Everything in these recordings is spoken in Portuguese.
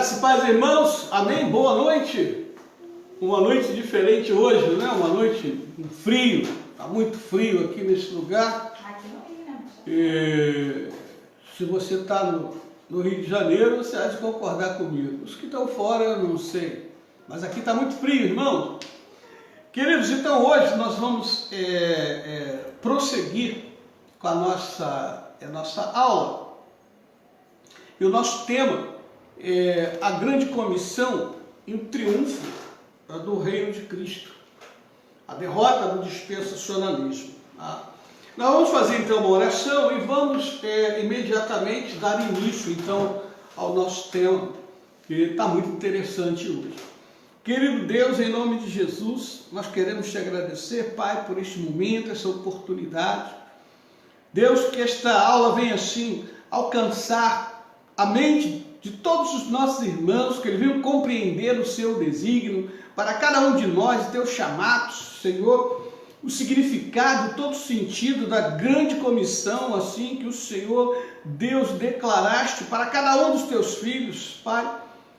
Graça e paz, irmãos. Amém? Boa noite. Uma noite diferente hoje, né? Uma noite com frio. Está muito frio aqui nesse lugar. Aqui no Rio, né? E se você está no Rio de Janeiro, você há de concordar comigo. Os que estão fora, eu não sei. Mas aqui está muito frio, irmão. Queridos, então hoje nós vamos prosseguir com a nossa aula. E o nosso tema é a grande comissão e o triunfo do reino de Cristo. A derrota do dispensacionalismo. Tá? Nós vamos fazer então uma oração e vamos imediatamente dar início então ao nosso tema, que está muito interessante hoje. Querido Deus, em nome de Jesus, nós queremos te agradecer, Pai, por este momento, essa oportunidade. Deus, que esta aula venha assim alcançar a mente de todos os nossos irmãos, que eles venham compreender o seu desígnio para cada um de nós, teus chamados, Senhor, o significado, todo o sentido da grande comissão, assim que o Senhor, Deus, declaraste para cada um dos teus filhos, Pai,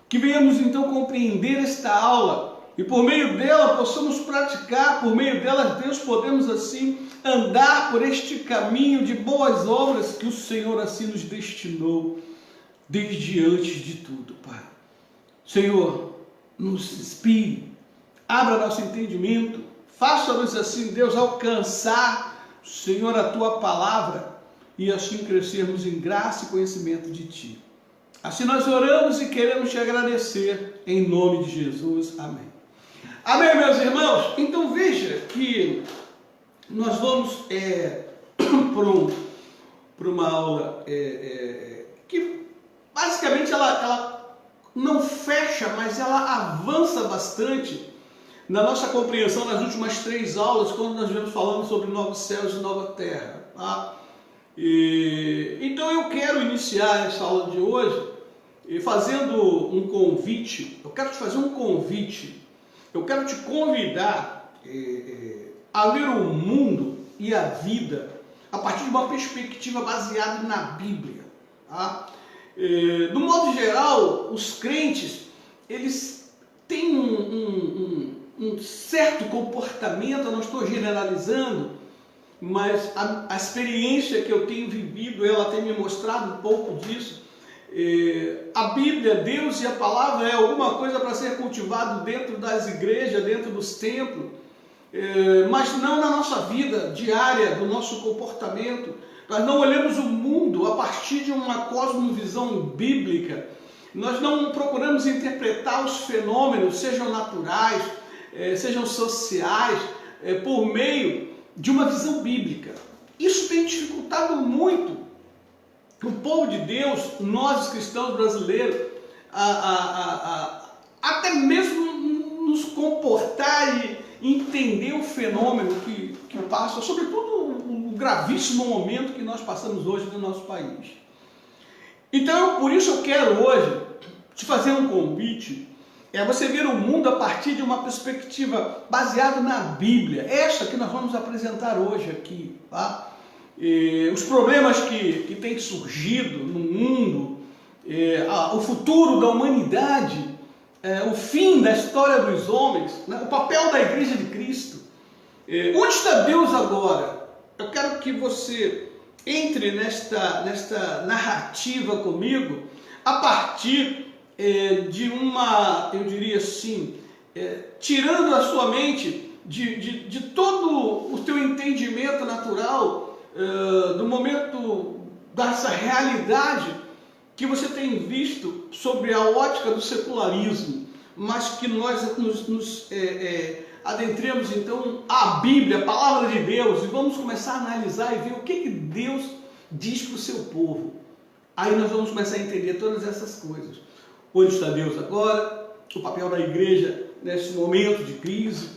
que venhamos então compreender esta aula e por meio dela possamos praticar, por meio dela, Deus, podemos assim andar por este caminho de boas obras que o Senhor assim nos destinou desde antes de tudo, Pai. Senhor, nos inspire, abra nosso entendimento, faça-nos assim, Deus, alcançar, Senhor, a Tua palavra e assim crescermos em graça e conhecimento de Ti. Assim nós oramos e queremos Te agradecer, em nome de Jesus. Amém. Amém, meus irmãos? Então veja que nós vamos para uma aula que basicamente ela não fecha, mas ela avança bastante na nossa compreensão nas últimas 3 aulas, quando nós vemos falando sobre novos céus e nova terra. Tá? Então eu quero iniciar essa aula de hoje fazendo um convite. Eu quero te fazer um convite. Eu quero te convidar a ler o mundo e a vida a partir de uma perspectiva baseada na Bíblia. Tá? Do modo geral, os crentes, eles têm um certo comportamento, eu não estou generalizando, mas a experiência que eu tenho vivido, ela tem me mostrado um pouco disso. A Bíblia, Deus e a palavra é alguma coisa para ser cultivado dentro das igrejas, dentro dos templos, mas não na nossa vida diária, do nosso comportamento. Nós não olhamos o mundo a partir de uma cosmovisão bíblica. Nós não procuramos interpretar os fenômenos, sejam naturais, sejam sociais, por meio de uma visão bíblica. Isso tem dificultado muito o povo de Deus, nós cristãos brasileiros, até mesmo nos comportar e entender o fenômeno que passa, sobretudo o gravíssimo momento que nós passamos hoje no nosso país. Então, por isso eu quero hoje te fazer um convite, você ver o mundo a partir de uma perspectiva baseada na Bíblia, essa que nós vamos apresentar hoje aqui, tá? Os problemas que têm surgido no mundo, o futuro da humanidade, o fim da história dos homens, né? O papel da Igreja de Cristo. Onde está Deus agora? Eu quero que você entre nesta narrativa comigo a partir de uma, eu diria assim, tirando a sua mente de todo o teu entendimento natural, do momento dessa realidade que você tem visto sobre a ótica do secularismo, mas que nós nos adentremos então à Bíblia, a palavra de Deus, e vamos começar a analisar e ver o que Deus diz para o seu povo. Aí nós vamos começar a entender todas essas coisas. Onde está Deus agora? O papel da igreja nesse momento de crise,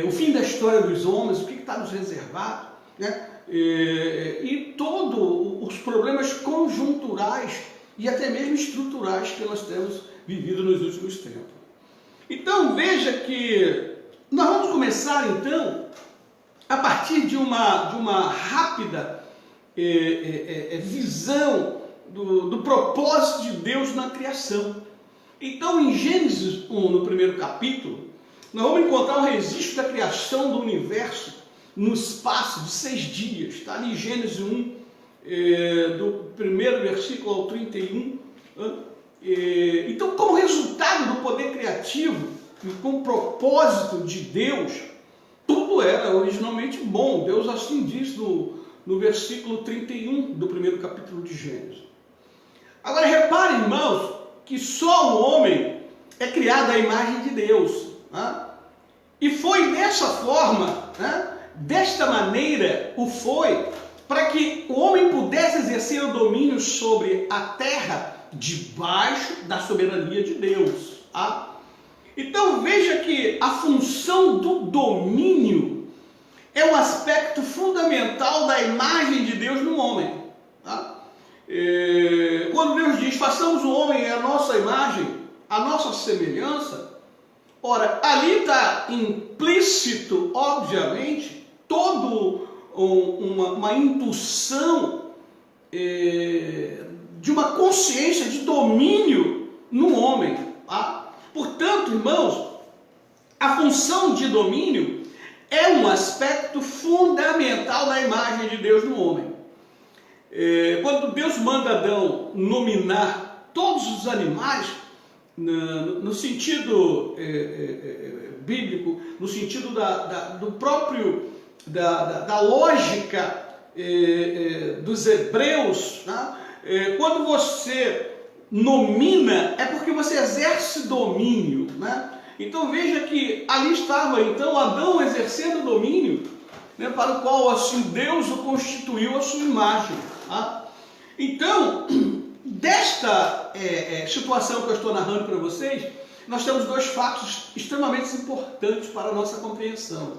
o fim da história dos homens, o que está nos reservado, né? E todos os problemas conjunturais e até mesmo estruturais que nós temos vivido nos últimos tempos. Então veja que nós vamos começar então a partir de uma rápida visão do propósito de Deus na criação. Então, em Gênesis 1, no primeiro capítulo, nós vamos encontrar o registro da criação do universo no espaço de 6 dias. Está ali em Gênesis 1, do primeiro versículo ao 31. Então, como resultado do poder criativo e com o propósito de Deus, tudo era originalmente bom. Deus assim diz no versículo 31 do primeiro capítulo de Gênesis. Agora, reparem, irmãos, que só o homem é criado à imagem de Deus. Né? E foi dessa forma, né? Desta maneira o foi, para que o homem pudesse exercer o domínio sobre a terra debaixo da soberania de Deus. Tá? Então veja que a função do domínio é um aspecto fundamental da imagem de Deus no homem. Tá? Quando Deus diz, façamos o homem a nossa imagem, a nossa semelhança, ora, ali está implícito, obviamente, toda uma intuição de uma consciência de domínio no homem. Tá? Portanto, irmãos, a função de domínio é um aspecto fundamental da imagem de Deus no homem. Quando Deus manda Adão nominar todos os animais, no sentido bíblico, no sentido do próprio, da lógica dos hebreus, né? Quando você nomina, é porque você exerce domínio. Né? Então veja que ali estava então Adão exercendo domínio, né, para o qual assim Deus o constituiu a sua imagem. Tá? Então, desta situação que eu estou narrando para vocês, nós temos 2 fatos extremamente importantes para a nossa compreensão.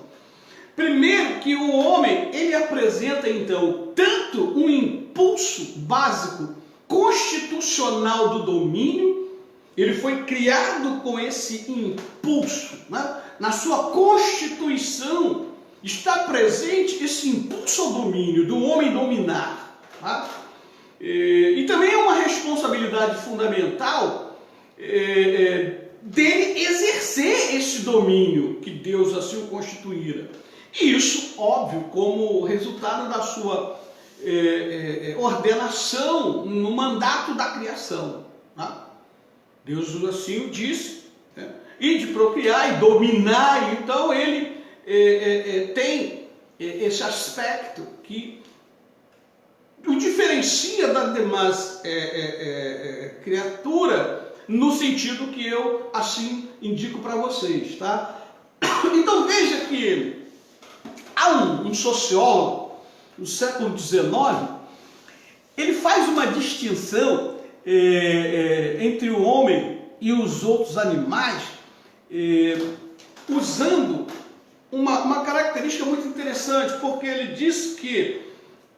Primeiro, que o homem, ele apresenta então tanto um impulso básico constitucional do domínio, ele foi criado com esse impulso, né? Na sua constituição está presente esse impulso ao domínio, do homem dominar. Tá? E também é uma responsabilidade fundamental dele exercer esse domínio que Deus assim o constituíra. E isso, óbvio, como resultado da sua ordenação no mandato da criação. Tá? Deus assim o disse, né? E de procriar e dominar, então ele tem esse aspecto que o diferencia das demais criatura, no sentido que eu assim indico para vocês. Tá? Então veja que há um sociólogo no século XIX, ele faz uma distinção entre o homem e os outros animais, usando uma característica muito interessante, porque ele diz que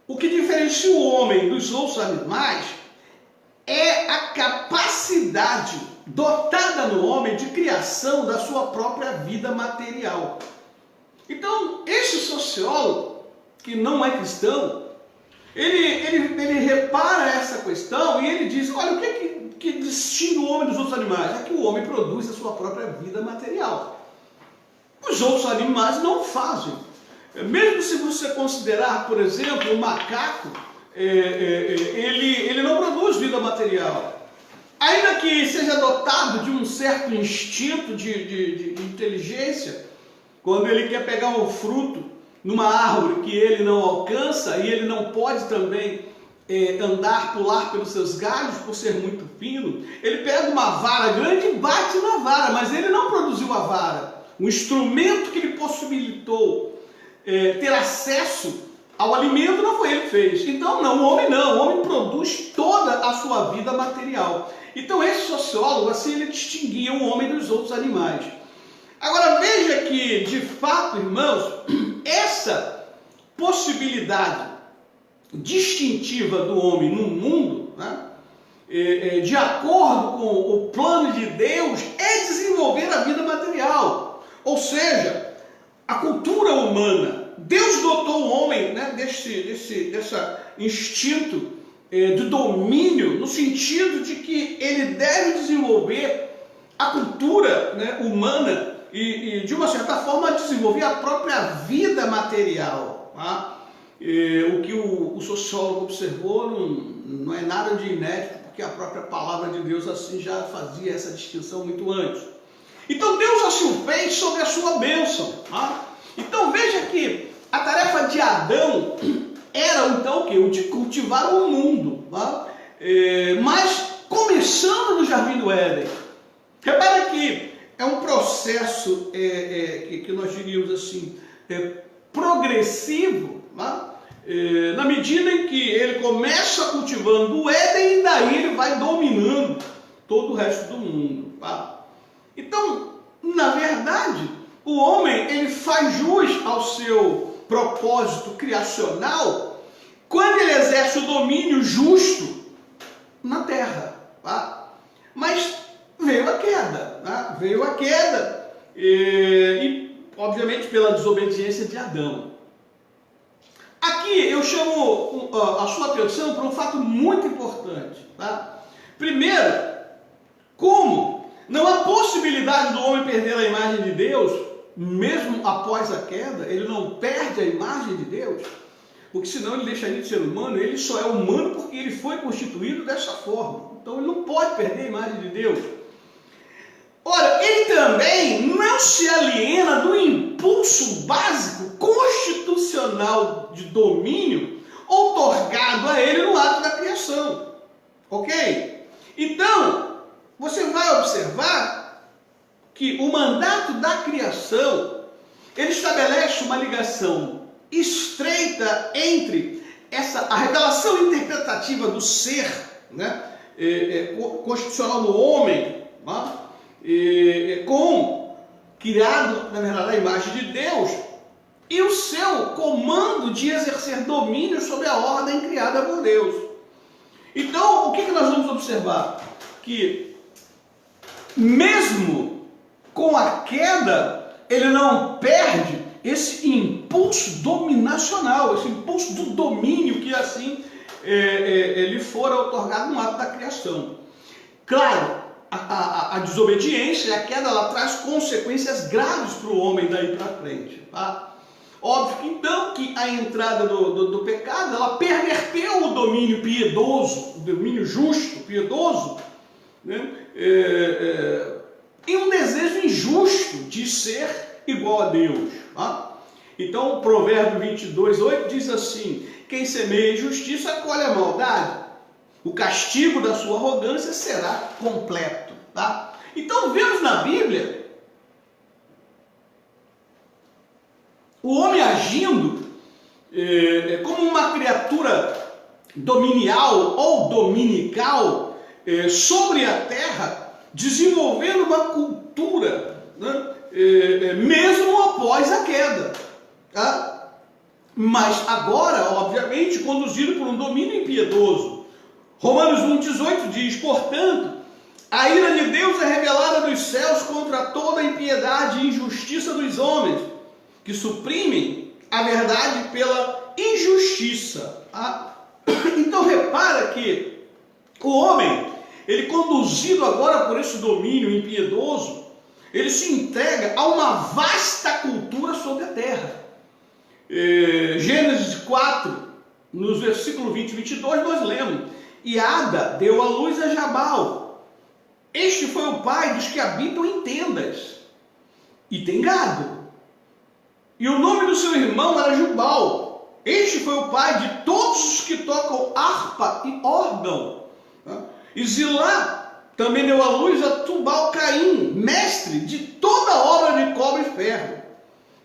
o que diferencia o homem dos outros animais é a capacidade dotada no homem de criação da sua própria vida material. Então, esse sociólogo, que não é cristão, ele repara essa questão e ele diz, olha, o que distingue o homem dos outros animais? É que o homem produz a sua própria vida material. Os outros animais não fazem. Mesmo se você considerar, por exemplo, o macaco, ele não produz vida material. Ainda que seja dotado de um certo instinto de inteligência, quando ele quer pegar um fruto numa árvore que ele não alcança, e ele não pode também pular pelos seus galhos por ser muito fino, ele pega uma vara grande e bate na vara, mas ele não produziu a vara. O instrumento que lhe possibilitou ter acesso ao alimento não foi ele que fez. Então o homem produz toda a sua vida material. Então esse sociólogo, assim, ele distinguia o homem dos outros animais. Agora veja que, de fato, irmãos, essa possibilidade distintiva do homem no mundo, né, de acordo com o plano de Deus, é desenvolver a vida material. Ou seja, a cultura humana. Deus dotou o homem, né, desse instinto de domínio, no sentido de que ele deve desenvolver a cultura, né, humana e, de uma certa forma, desenvolver a própria vida material. Tá? O que o sociólogo observou não é nada de inédito, porque a própria palavra de Deus assim já fazia essa distinção muito antes. Então Deus assim o fez sobre a sua bênção. Tá? Então veja que a tarefa de Adão era então o quê? O de cultivar o mundo. Tá? Mas começando no Jardim do Éden. Repara que é um processo que nós diríamos assim, progressivo, tá? Na medida em que ele começa cultivando o Éden e daí ele vai dominando todo o resto do mundo. Tá? Então, na verdade, o homem ele faz jus ao seu propósito criacional quando ele exerce o domínio justo na terra. Tá? Mas veio a queda, né? Veio a queda e obviamente pela desobediência de Adão. Aqui eu chamo a sua atenção para um fato muito importante. Tá? Primeiro, como não há possibilidade do homem perder a imagem de Deus, mesmo após a queda, ele não perde a imagem de Deus, porque senão ele deixaria de ser humano. Ele só é humano porque ele foi constituído dessa forma. Então ele não pode perder a imagem de Deus. Ora, ele também não se aliena do impulso básico constitucional de domínio outorgado a ele no ato da criação. Ok? Então, você vai observar que o mandato da criação, ele estabelece uma ligação estreita entre a revelação interpretativa do ser, né, constitucional do homem, né, criado, na verdade, a imagem de Deus, e o seu comando de exercer domínio sobre a ordem criada por Deus. Então, o que nós vamos observar? Que, mesmo com a queda, ele não perde esse impulso dominacional, esse impulso do domínio que assim lhe fora otorgado no ato da criação. Claro, a desobediência e a queda, ela traz consequências graves para o homem daí para frente. Tá? Óbvio que então que a entrada do pecado, ela perverteu o domínio piedoso, o domínio justo, piedoso, né? Em um desejo injusto de ser igual a Deus. Tá? Então o provérbio 22:8 diz assim: quem semeia injustiça colhe a maldade. O castigo da sua arrogância será completo. Tá? Então vemos na Bíblia o homem agindo como uma criatura dominial ou dominical sobre a terra, desenvolvendo uma cultura, né, mesmo após a queda. Tá? Mas agora, obviamente, conduzido por um domínio impiedoso. Romanos 1,18 diz: portanto, a ira de Deus é revelada dos céus contra toda a impiedade e injustiça dos homens, que suprimem a verdade pela injustiça. Tá? Então repara que o homem, ele conduzido agora por esse domínio impiedoso, ele se entrega a uma vasta cultura sobre a terra. Gênesis 4, nos versículos 20 e 22, nós lemos: e Ada deu à luz a Jabal. Este foi o pai dos que habitam em tendas e tem gado. E o nome do seu irmão era Jubal. Este foi o pai de todos os que tocam harpa e órgão. E Zilá também deu à luz a Tubal-Caim, mestre de toda obra de cobre e ferro.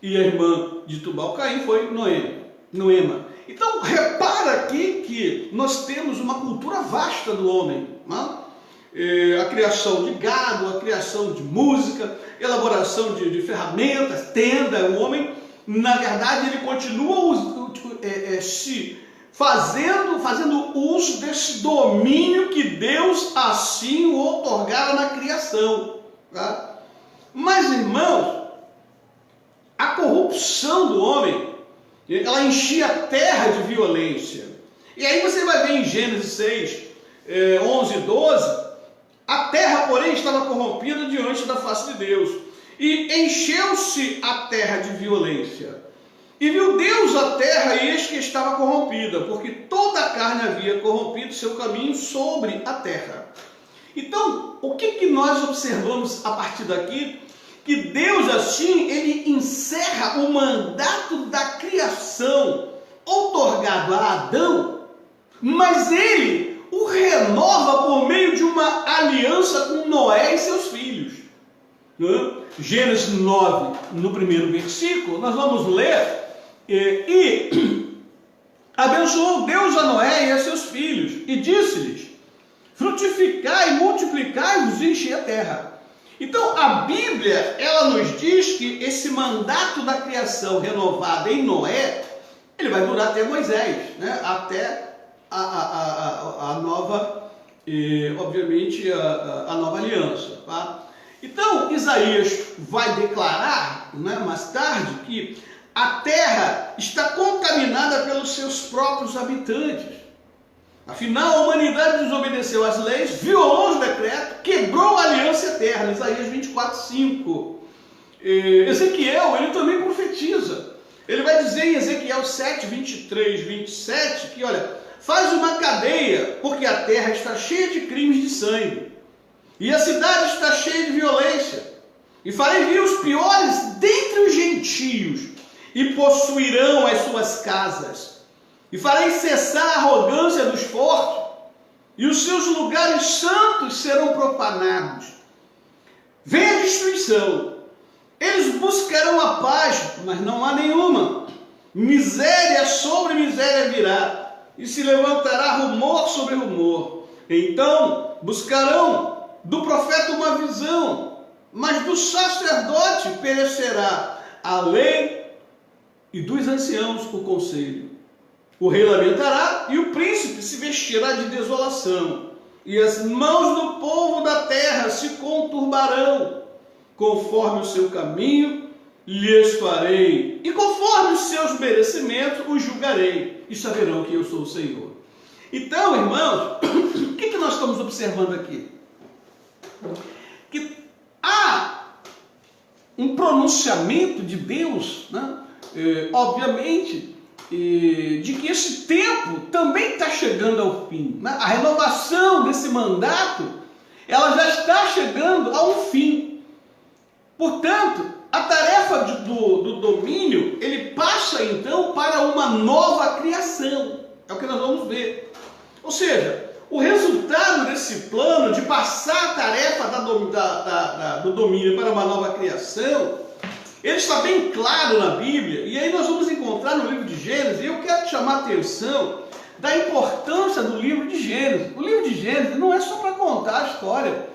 E a irmã de Tubal-Caim foi Noema. Então, repara aqui que nós temos uma cultura vasta do homem. Né? A criação de gado, a criação de música, elaboração de ferramentas, tenda. O homem, na verdade, ele continua fazendo uso desse domínio que Deus assim o outorgara na criação. Tá? Mas, irmãos, a corrupção do homem, ela enchia a terra de violência. E aí você vai ver em Gênesis 6, 11 e 12, A terra, porém, estava corrompida diante da face de Deus, e encheu-se a terra de violência. E viu Deus a terra, e eis que estava corrompida, porque toda a carne havia corrompido seu caminho sobre a terra. Então, o que nós observamos a partir daqui? Que Deus, assim, ele encerra o mandato da criação outorgado a Adão, mas ele o renova por meio de uma aliança com Noé e seus filhos. Gênesis 9, no primeiro versículo, nós vamos ler, e abençoou Deus a Noé e a seus filhos, e disse-lhes: frutificai, multiplicai-vos e enchei a terra. Então, a Bíblia, ela nos diz que esse mandato da criação renovada em Noé, ele vai durar até Moisés, né? Até a nova, obviamente, a nova aliança. Tá? Então, Isaías vai declarar, né, mais tarde, que a terra está contaminada pelos seus próprios habitantes. Afinal, a humanidade desobedeceu às leis, violou os decretos, quebrou a aliança eterna. Isaías 24:5. Ezequiel, ele também profetiza. Ele vai dizer em Ezequiel 7, 23, 27, que, olha, faz uma cadeia, porque a terra está cheia de crimes de sangue, e a cidade está cheia de violência. E farei vir os piores dentre os gentios, e possuirão as suas casas. E farei cessar a arrogância dos fortes, e os seus lugares santos serão profanados. Vem a destruição. Eles buscarão a paz, mas não há nenhuma. Miséria sobre miséria virá, e se levantará rumor sobre rumor. Então buscarão do profeta uma visão, mas do sacerdote perecerá a lei, e dos anciãos o conselho. O rei lamentará, e o príncipe se vestirá de desolação, e as mãos do povo da terra se conturbarão. Conforme o seu caminho lhes farei, e conforme os seus merecimentos os julgarei, e saberão que eu sou o Senhor. Então, irmãos, o que nós estamos observando aqui? Que há um pronunciamento de Deus, né? Obviamente, de que esse tempo também está chegando ao fim, né? A renovação desse mandato, ela já está chegando a um fim. Portanto, a tarefa do domínio, ele passa então para uma nova criação. É o que nós vamos ver. Ou seja, o resultado desse plano de passar a tarefa do domínio para uma nova criação, ele está bem claro na Bíblia, e aí nós vamos encontrar no livro de Gênesis, e eu quero te chamar a atenção da importância do livro de Gênesis. O livro de Gênesis não é só para contar a história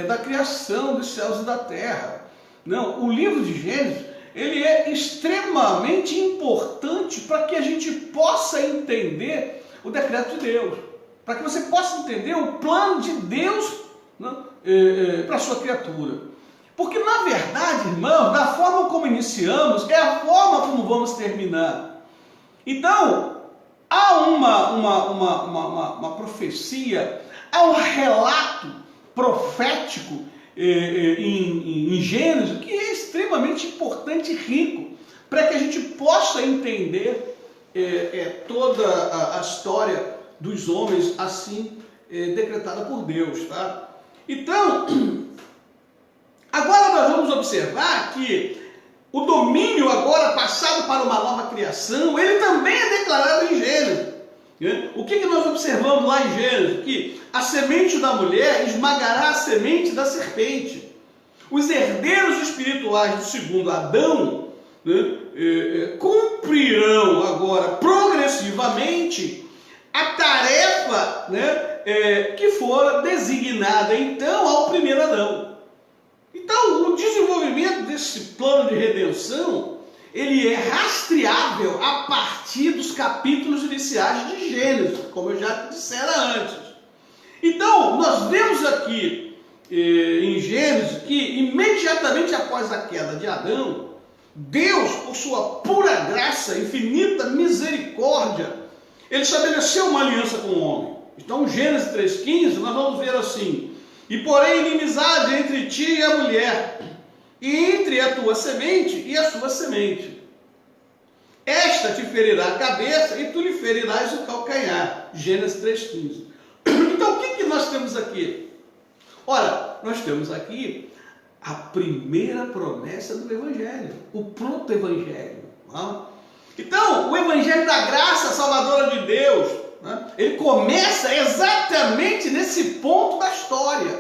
da criação dos céus e da terra. Não, o livro de Gênesis, ele é extremamente importante para que a gente possa entender o decreto de Deus, para que você possa entender o plano de Deus, né, para a sua criatura. Porque, na verdade, irmãos, da forma como iniciamos, é a forma como vamos terminar. Então, há uma profecia, há um relato profético em Gênesis que é extremamente importante e rico, para que a gente possa entender toda a história dos homens assim decretada por Deus. Tá? Então, agora nós vamos observar que o domínio agora passado para uma nova criação, ele também é declarado em Gênesis. O que nós observamos lá em Gênesis? Que a semente da mulher esmagará a semente da serpente. Os herdeiros espirituais do segundo Adão, né, cumprirão agora progressivamente a tarefa, né, que fora designada então ao primeiro Adão. Então, o desenvolvimento desse plano de redenção, ele é rastreável a partir dos capítulos iniciais de Gênesis, como eu já dissera antes. Então, nós vemos aqui em Gênesis que imediatamente após a queda de Adão, Deus, por sua pura graça, infinita misericórdia, ele estabeleceu uma aliança com o homem. Então, Gênesis 3,15, nós vamos ver assim: E porém inimizade entre ti e a mulher, e entre a tua semente e a sua semente. Esta te ferirá a cabeça e tu lhe ferirás o calcanhar. Gênesis 3,15. Então o que nós temos aqui? Ora, nós temos aqui a primeira promessa do Evangelho, o proto-evangelho. Então, o Evangelho da graça salvadora de Deus, ele começa exatamente nesse ponto da história.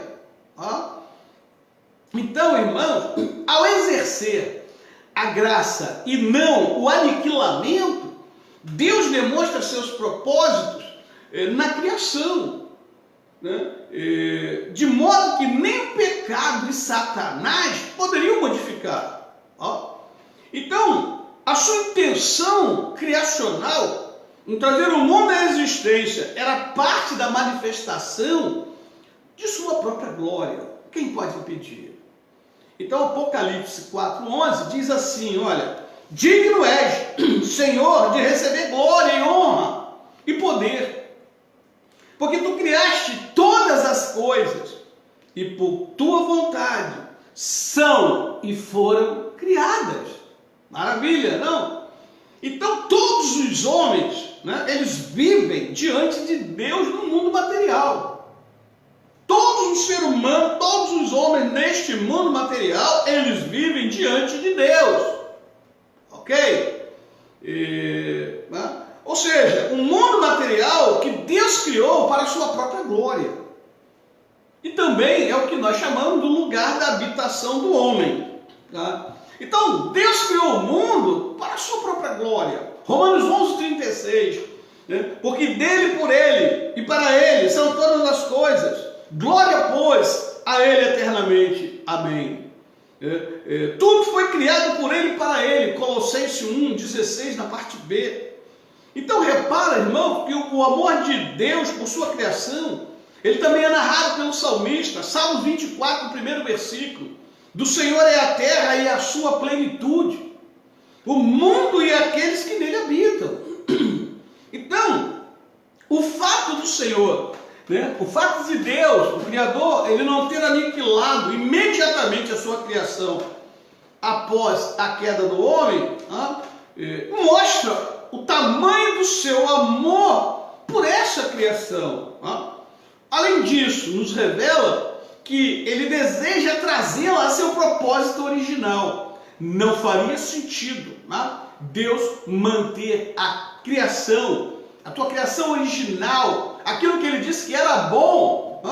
Então, irmãos, ao exercer a graça e não o aniquilamento, Deus demonstra seus propósitos na criação, de modo que nem o pecado e Satanás poderiam modificar. Então, a sua intenção criacional em trazer o mundo à existência era parte da manifestação de sua própria glória. Quem pode impedir? Então, Apocalipse 4,11 diz assim, olha, digno és, Senhor, de receber glória e honra e poder, porque tu criaste todas as coisas e por tua vontade são e foram criadas. Maravilha, não? Então, todos os homens, eles vivem diante de Deus no mundo material. Todos os seres humanos, todos os homens neste mundo material, eles vivem diante de Deus. Ok? Ou seja, um mundo material que Deus criou para a sua própria glória. E também é o que nós chamamos do lugar da habitação do homem. Então, Deus criou o mundo para a sua própria glória. Romanos 11:36. Porque dele, por ele e para ele são todas as coisas. Glória, pois, a ele eternamente. Amém. Tudo foi criado por ele e para ele. Colossenses 1:16, na parte B. Então, repara, irmão, que o amor de Deus por sua criação, ele também é narrado pelo salmista. Salmo 24, primeiro versículo. Do Senhor é a terra e a sua plenitude, o mundo e aqueles que nele habitam. Então, o fato do Senhor, o fato de Deus, o Criador, ele não ter aniquilado imediatamente a sua criação após a queda do homem, mostra o tamanho do seu amor por essa criação. Além disso, nos revela que ele deseja trazê-la a seu propósito original. Não faria sentido Deus manter a criação, a tua criação original, aquilo que ele disse que era bom,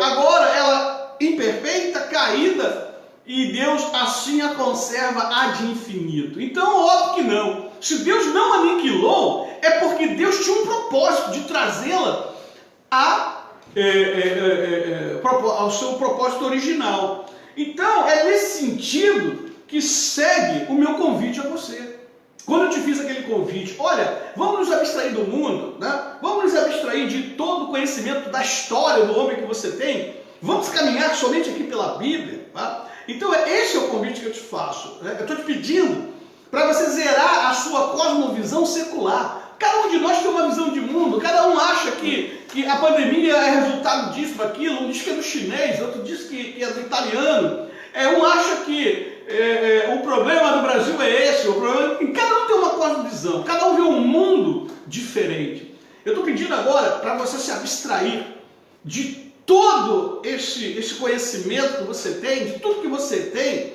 agora ela imperfeita, caída, e Deus assim a conserva ad infinito. Então, óbvio que não. Se Deus não aniquilou, é porque Deus tinha um propósito de trazê-la ao seu propósito original. Então, é nesse sentido que segue o meu convite a você. Quando eu te fiz aquele convite, olha, vamos nos abstrair do mundo, vamos nos abstrair de todo o conhecimento da história do homem que você tem, vamos caminhar somente aqui pela Bíblia. Então, esse é o convite que eu te faço. Eu estou te pedindo para você zerar a sua cosmovisão secular. Cada um de nós tem uma visão de mundo, cada um acha que a pandemia é resultado disso, daquilo, um diz que é do chinês, outro diz que é do italiano, um acha que o problema do Brasil é esse, cada um tem uma cosmovisão, cada um vê um mundo diferente. Eu estou pedindo agora para você se abstrair de todo esse conhecimento que você tem, de tudo que você tem,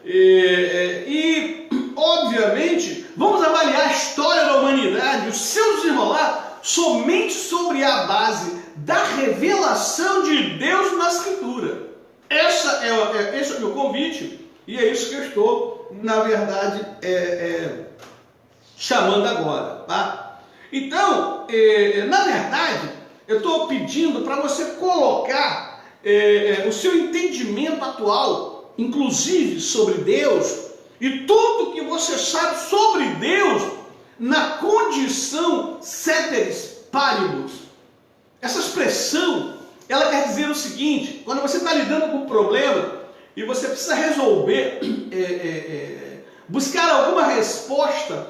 e obviamente vamos avaliar a história da humanidade, o seu desenrolar, somente sobre a base da revelação de Deus na Escritura. Esse é o meu convite, e é isso que eu estou, na verdade, chamando agora. Então, na verdade, eu estou pedindo para você colocar o seu entendimento atual, inclusive sobre Deus, e tudo que você sabe sobre Deus, na condição ceteris paribus. Essa expressão, ela quer dizer o seguinte: quando você está lidando com um problema e você precisa resolver, buscar alguma resposta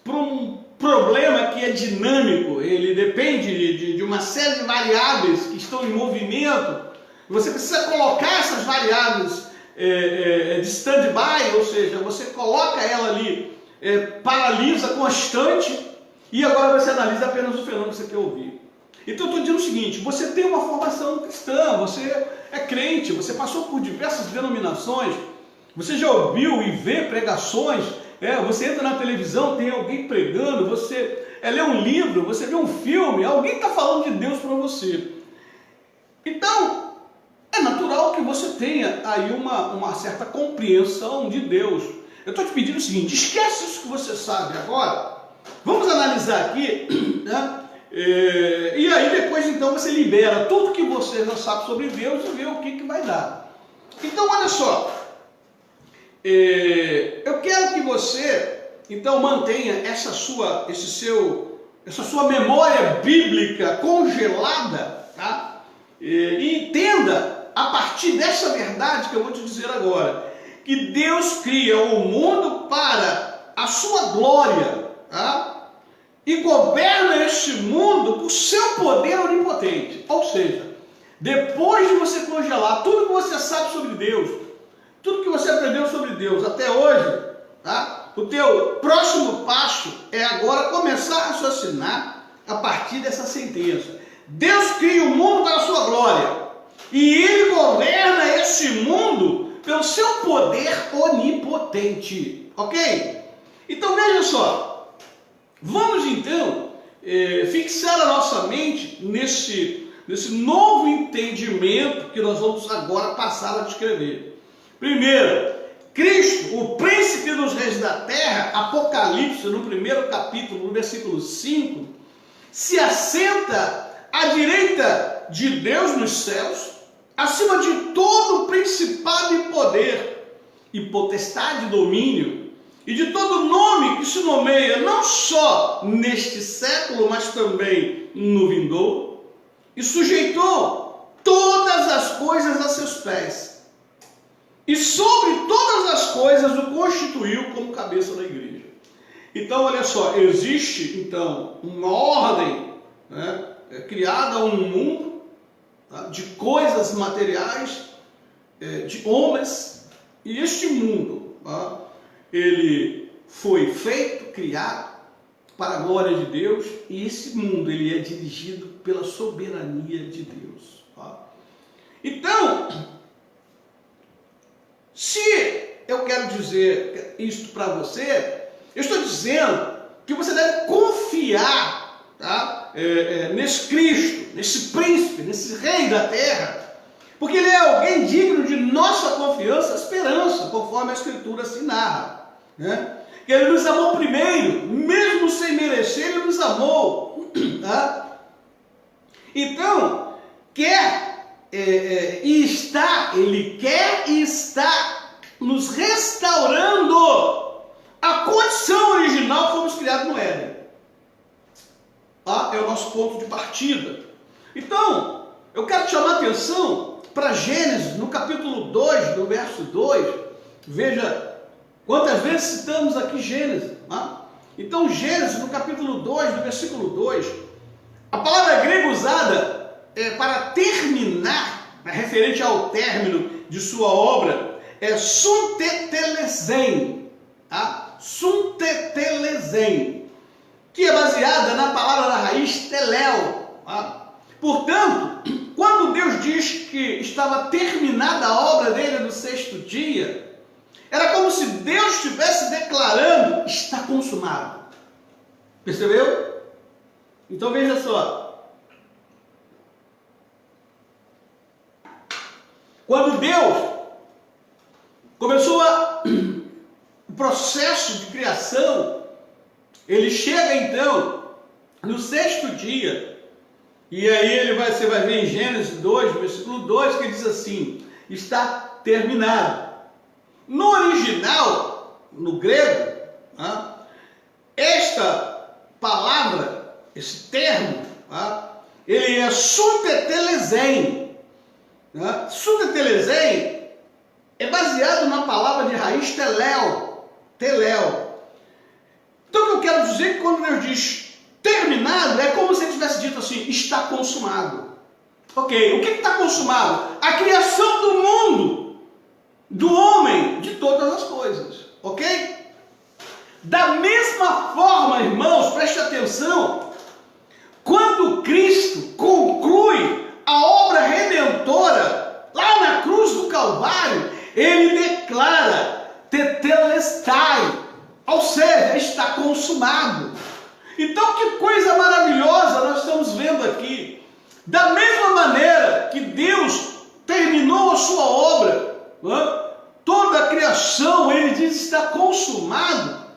para um problema que é dinâmico, ele depende de uma série de variáveis que estão em movimento. Você precisa colocar essas variáveis de stand-by, ou seja, você coloca ela ali, paralisa constante, e agora você analisa apenas o fenômeno que você quer ouvir. Então eu estou dizendo o seguinte: você tem uma formação cristã, você é crente, você passou por diversas denominações, você já ouviu e vê pregações, você entra na televisão, tem alguém pregando, você lê um livro, você vê um filme, alguém está falando de Deus para você. Então, é natural que você tenha aí uma certa compreensão de Deus. Eu estou te pedindo o seguinte: esquece isso que você sabe agora, vamos analisar aqui, né? E aí depois então você libera tudo que você já sabe sobre Deus e vê o que vai dar. Então olha só, eu quero que você então mantenha essa sua memória bíblica congelada, tá? E entenda a partir dessa verdade que eu vou te dizer agora, que Deus cria o mundo para a sua glória, tá? E governa este mundo por seu poder onipotente. Ou seja, depois de você congelar tudo que você sabe sobre Deus, tudo que você aprendeu sobre Deus até hoje, tá? O teu próximo passo é agora começar a raciocinar a partir dessa sentença. Deus cria o mundo para a sua glória, e Ele governa este mundo pelo seu poder onipotente. Ok? Então veja só. Vamos então fixar a nossa mente nesse novo entendimento que nós vamos agora passar a descrever. Primeiro, Cristo, o príncipe dos reis da terra, Apocalipse, no primeiro capítulo, no versículo 5, se assenta à direita de Deus nos céus, acima de todo principado e poder, e potestade e domínio, e de todo nome que se nomeia, não só neste século, mas também no vindouro, e sujeitou todas as coisas a seus pés, e sobre todas as coisas o constituiu como cabeça da igreja. Então, olha só, existe então uma ordem, né, criada um mundo, tá, de coisas materiais, de homens, e este mundo, tá, ele foi feito, criado para a glória de Deus, e esse mundo ele é dirigido pela soberania de Deus. Tá? Então, se eu quero dizer isto para você, eu estou dizendo que você deve confiar, tá? Nesse Cristo, nesse príncipe, nesse rei da terra, porque ele é alguém digno de nossa confiança, esperança, conforme a Escritura se narra. Né? Ele nos amou primeiro, mesmo sem merecer, ele nos amou. Tá? Então, ele quer e está nos restaurando a condição original que fomos criados no Éden. Tá? É o nosso ponto de partida. Então, eu quero te chamar a atenção para Gênesis, no capítulo 2, no verso 2, veja quantas vezes citamos aqui Gênesis. Tá? Então, Gênesis, no capítulo 2, no versículo 2, a palavra grega usada para terminar, referente ao término de sua obra, é suntetelezen, tá? Suntetelezen, que é baseada na palavra da raiz teléu. Tá? Portanto, quando Deus diz que estava terminada a obra dele no sexto dia, era como se Deus estivesse declarando: está consumado. Percebeu? Então veja só. Quando Deus começou o processo de criação, ele chega então no sexto dia. E aí você vai ver em Gênesis 2, versículo 2, que diz assim: está terminado. No original, no grego, esta palavra, esse termo, ele é suntetelezen. Suntetelezen é baseado na palavra de raiz teléu. Então o que eu quero dizer é que quando Deus diz terminado, terminado é como se ele tivesse dito assim, está consumado. Ok, o que está consumado? A criação do mundo, do homem, de todas as coisas. Ok? Da mesma forma, irmãos, preste atenção, quando Cristo conclui a obra redentora, lá na cruz do Calvário, ele declara, tetelestai, ou seja, está consumado. Então, que coisa maravilhosa nós estamos vendo aqui. Da mesma maneira que Deus terminou a sua obra, toda a criação, ele diz, está consumado.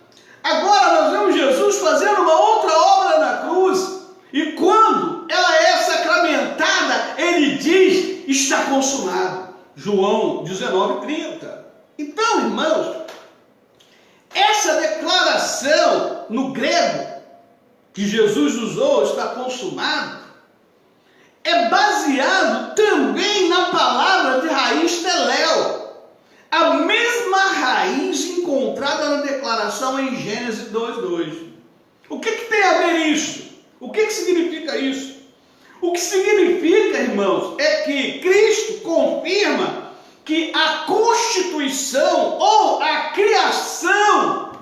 Agora nós vemos Jesus fazendo uma outra obra na cruz. E quando ela é sacramentada, ele diz, está consumado. João 19:30. Então, irmãos, essa declaração no grego que Jesus usou, está consumado, é baseado também na palavra de raiz teléu, a mesma raiz encontrada na declaração em Gênesis 2:2. O que tem a ver isso? O que significa isso? O que significa, irmãos, é que Cristo confirma que a constituição ou a criação,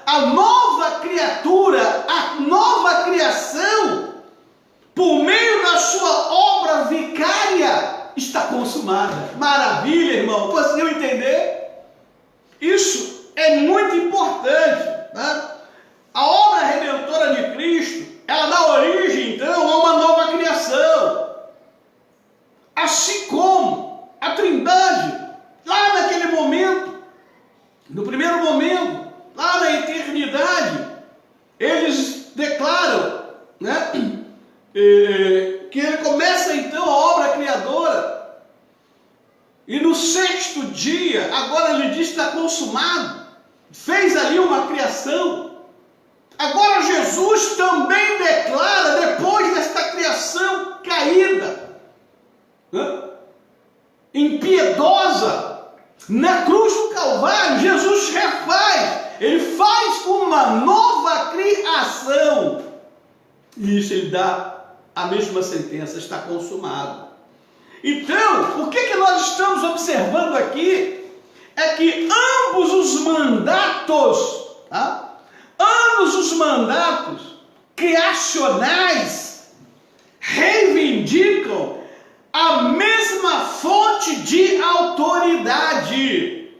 a nova criatura, a nova criação, por meio da sua obra vicária, está consumada. Maravilha, irmão. Conseguiu entender? Isso é muito importante. A obra redentora de Cristo, ela dá origem, então, a uma nova criação. Assim como a Trindade, lá naquele momento, no primeiro momento, lá na eternidade, eles declaram, que ele começa então a obra criadora, e no sexto dia, agora ele diz que está consumado, fez ali uma criação. Agora Jesus também declara, depois desta criação caída, impiedosa, na cruz do Calvário, Jesus refaz, ele faz uma nova criação, e isso ele dá a mesma sentença, está consumado. Então, o que nós estamos observando aqui é que ambos os mandatos, ambos os mandatos criacionais reivindicam a mesma fonte de autoridade.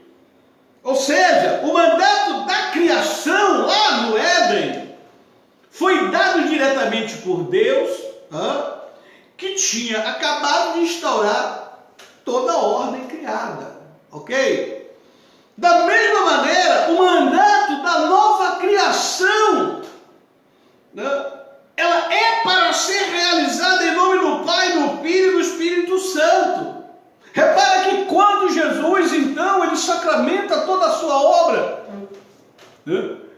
Ou seja, o mandato da criação lá no Éden foi dado diretamente por Deus, que tinha acabado de instaurar toda a ordem criada, ok? Da mesma maneira, o mandato da nova criação, ela é para ser realizada em nome do Pai, do Filho e do Espírito Santo. Repara que quando Jesus, então, ele sacramenta toda a sua obra,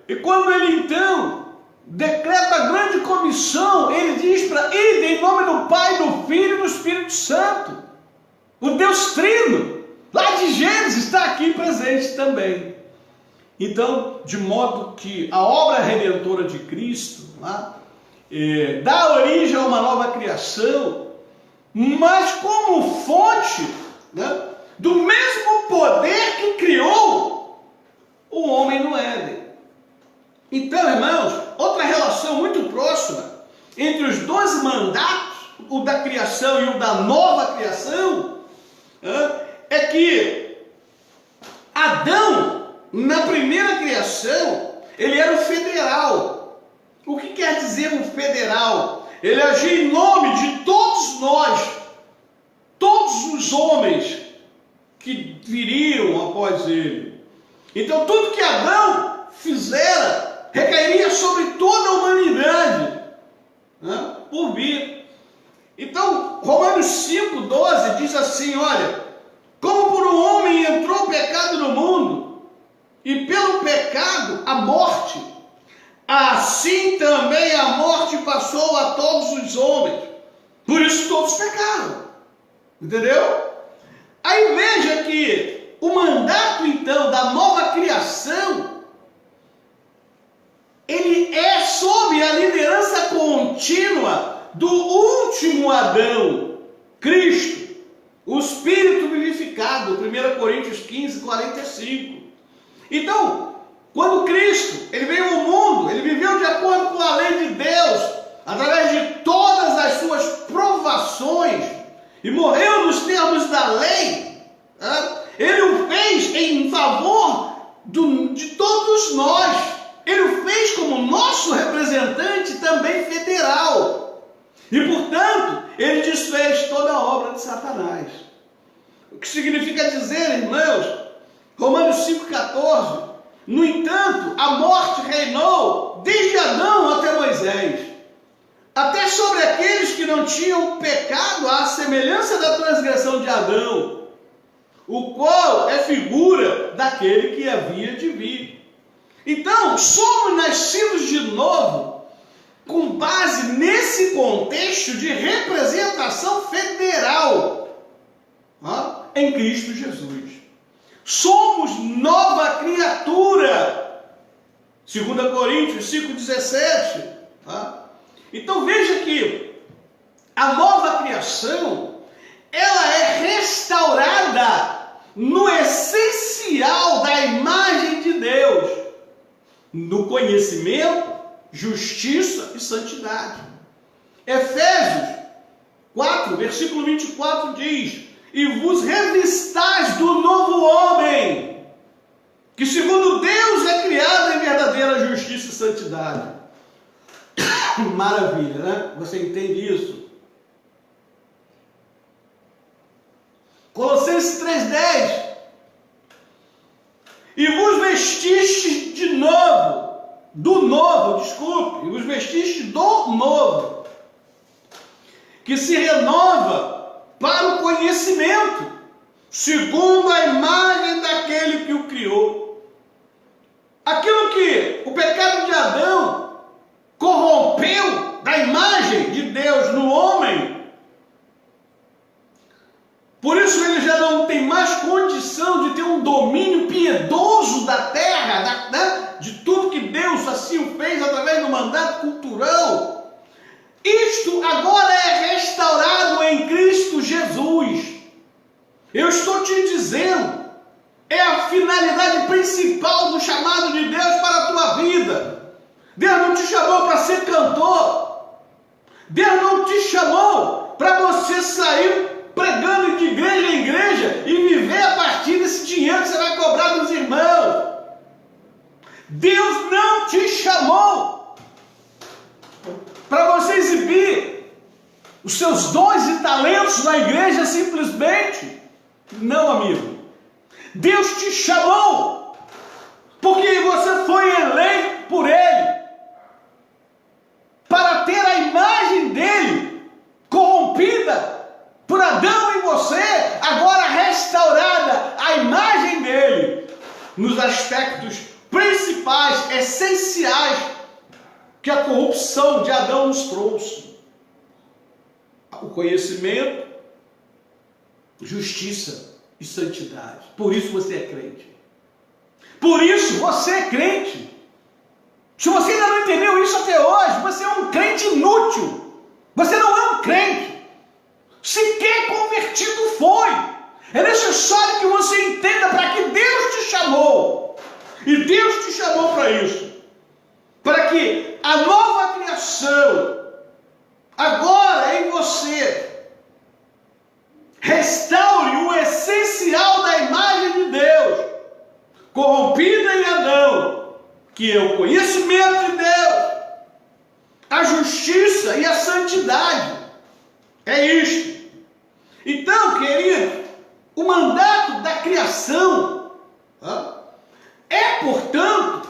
e quando ele, então, decreta a grande comissão, ele diz para ir em nome do Pai, do Filho e do Espírito Santo. O Deus Trino, lá de Gênesis, está aqui presente também. Então, de modo que a obra redentora de Cristo dá origem a uma nova criação, mas como fonte do mesmo poder que criou o homem no Éden. Então, irmãos, outra relação muito próxima entre os dois mandatos, o da criação e o da nova criação, é que Adão, na primeira criação, ele era o federal. O que quer dizer um federal? Ele agia em nome de todos nós, todos os homens que viriam após ele. Então, tudo que Adão fizera recairia sobre toda a humanidade, por vir. Então, Romanos 5:12 diz assim, olha, como por um homem entrou o pecado no mundo, e pelo pecado a morte, assim também a morte passou a todos os homens, por isso todos pecaram. Entendeu? Aí veja que o mandato então da nova criação, ele é sob sob a liderança contínua do último Adão, Cristo, o Espírito vivificado, 1 Coríntios 15, 45. Então, quando Cristo, ele veio ao mundo, ele viveu de acordo com a lei de Deus, através de todas as suas provações, e morreu nos termos da lei, ele o fez em favor de todos nós. Ele o fez como nosso representante também federal. E, portanto, ele desfez toda a obra de Satanás. O que significa dizer, irmãos, Romanos 5,14, no entanto, a morte reinou desde Adão até Moisés, até sobre aqueles que não tinham pecado, à semelhança da transgressão de Adão, o qual é figura daquele que havia de vir. Então, somos nascidos de novo com base nesse contexto de representação federal em Cristo Jesus. Somos nova criatura. 2 Coríntios 5,17. Então veja que a nova criação, ela é restaurada no essencial da imagem de Deus, no conhecimento, justiça e santidade. Efésios 4, versículo 24 diz: e vos revistais do novo homem, que segundo Deus é criado em verdadeira justiça e santidade. Maravilha, né? Você entende isso? Colossenses 3,10: e vos vestistes de novo, e vos vestistes do novo, que se renova para o conhecimento, segundo a imagem daquele que o criou. Aquilo que o pecado de Adão corrompeu da imagem de Deus no homem, por isso ele já não tem mais condição de ter um domínio piedoso da terra, de tudo que Deus assim o fez através do mandato cultural. Isto agora é restaurado em Cristo Jesus. Eu estou te dizendo, é a finalidade principal do chamado de Deus para a tua vida. Deus não te chamou para ser cantor. Deus não te chamou para você sair pregando de igreja em igreja e viver a partir desse dinheiro que você vai cobrar dos irmãos. Deus não te chamou para você exibir os seus dons e talentos na igreja simplesmente. Não, amigo. Deus te chamou porque você foi eleito por Ele para ter a imagem dEle corrompida por Adão em você, agora restaurada a imagem dEle nos aspectos principais, essenciais que a corrupção de Adão nos trouxe: o conhecimento, justiça e santidade. Por isso você é crente. Por isso você é crente. Se você ainda não entendeu isso até hoje, você é um crente inútil. Você não é um crente. Sequer convertido foi. É necessário que você entenda para que Deus te chamou. E Deus te chamou para isso. Para que a nova criação, agora em você, restaure o essencial da imagem de Deus, corrompida em Adão, que é o conhecimento de Deus, a justiça e a santidade. É isto. Então, querido, o mandato da criação é, portanto,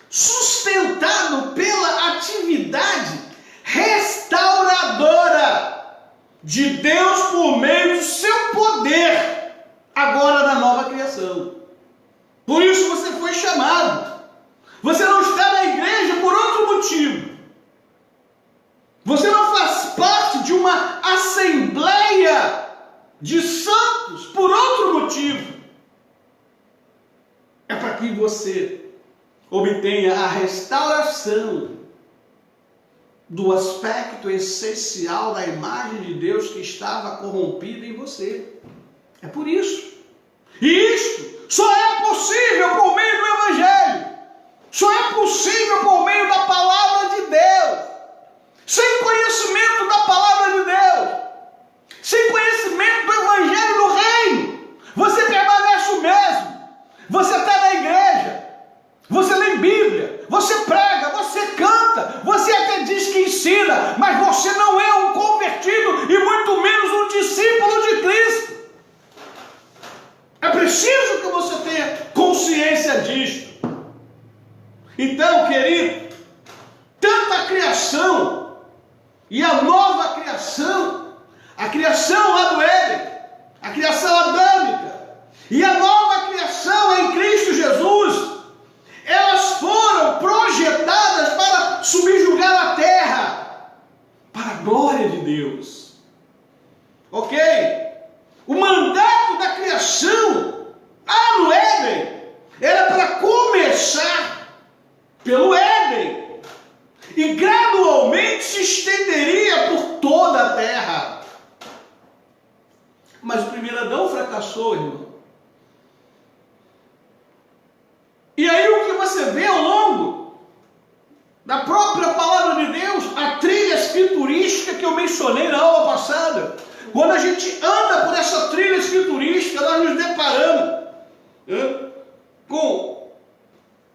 sustentado pela atividade restauradora de Deus por meio do seu poder, agora na nova criação. Por isso você foi chamado. Você não está na igreja por outro motivo. Você não faz parte de uma assembleia de santos por outro motivo. É para que você obtenha a restauração do aspecto essencial da imagem de Deus que estava corrompida em você. É por isso. E isto só é possível por meio do Evangelho. Só é possível por meio da palavra de Deus. Sem conhecimento da palavra de Deus, sem conhecimento do Evangelho do Reino, você permanece o mesmo. Você está na igreja, você lê Bíblia, você prega, você canta, você até diz que ensina, mas você não é um convertido e muito menos um discípulo de Cristo. É preciso que você tenha consciência disto. Então, querido, tanto a criação e a nova criação, a criação lá do Éden, a criação adâmica e a nova criação em Cristo Jesus, elas foram projetadas para subjugar a terra, para a glória de Deus. Ok? O mandato da criação lá no Éden era para começar pelo Éden e gradualmente se estenderia por toda a terra. Mas o primeiro Adão fracassou, irmão. E aí o que você vê ao longo da própria palavra de Deus, a trilha escriturística que eu mencionei na aula passada, quando a gente anda por essa trilha escriturística, nós nos deparamos com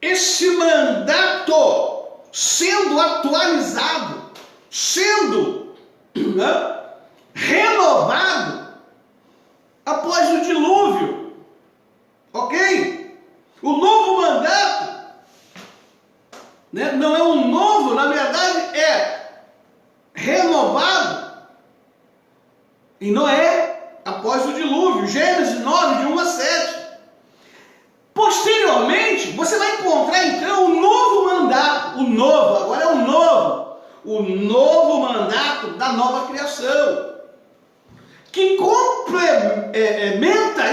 esse mandato sendo atualizado, sendo renovado após o dilúvio, ok? O novo mandato, não é um novo, na verdade é renovado em Noé, após o dilúvio, Gênesis 9, de 1 a 7. Posteriormente, você vai encontrar então um novo mandato, o novo mandato da nova criação, que complementa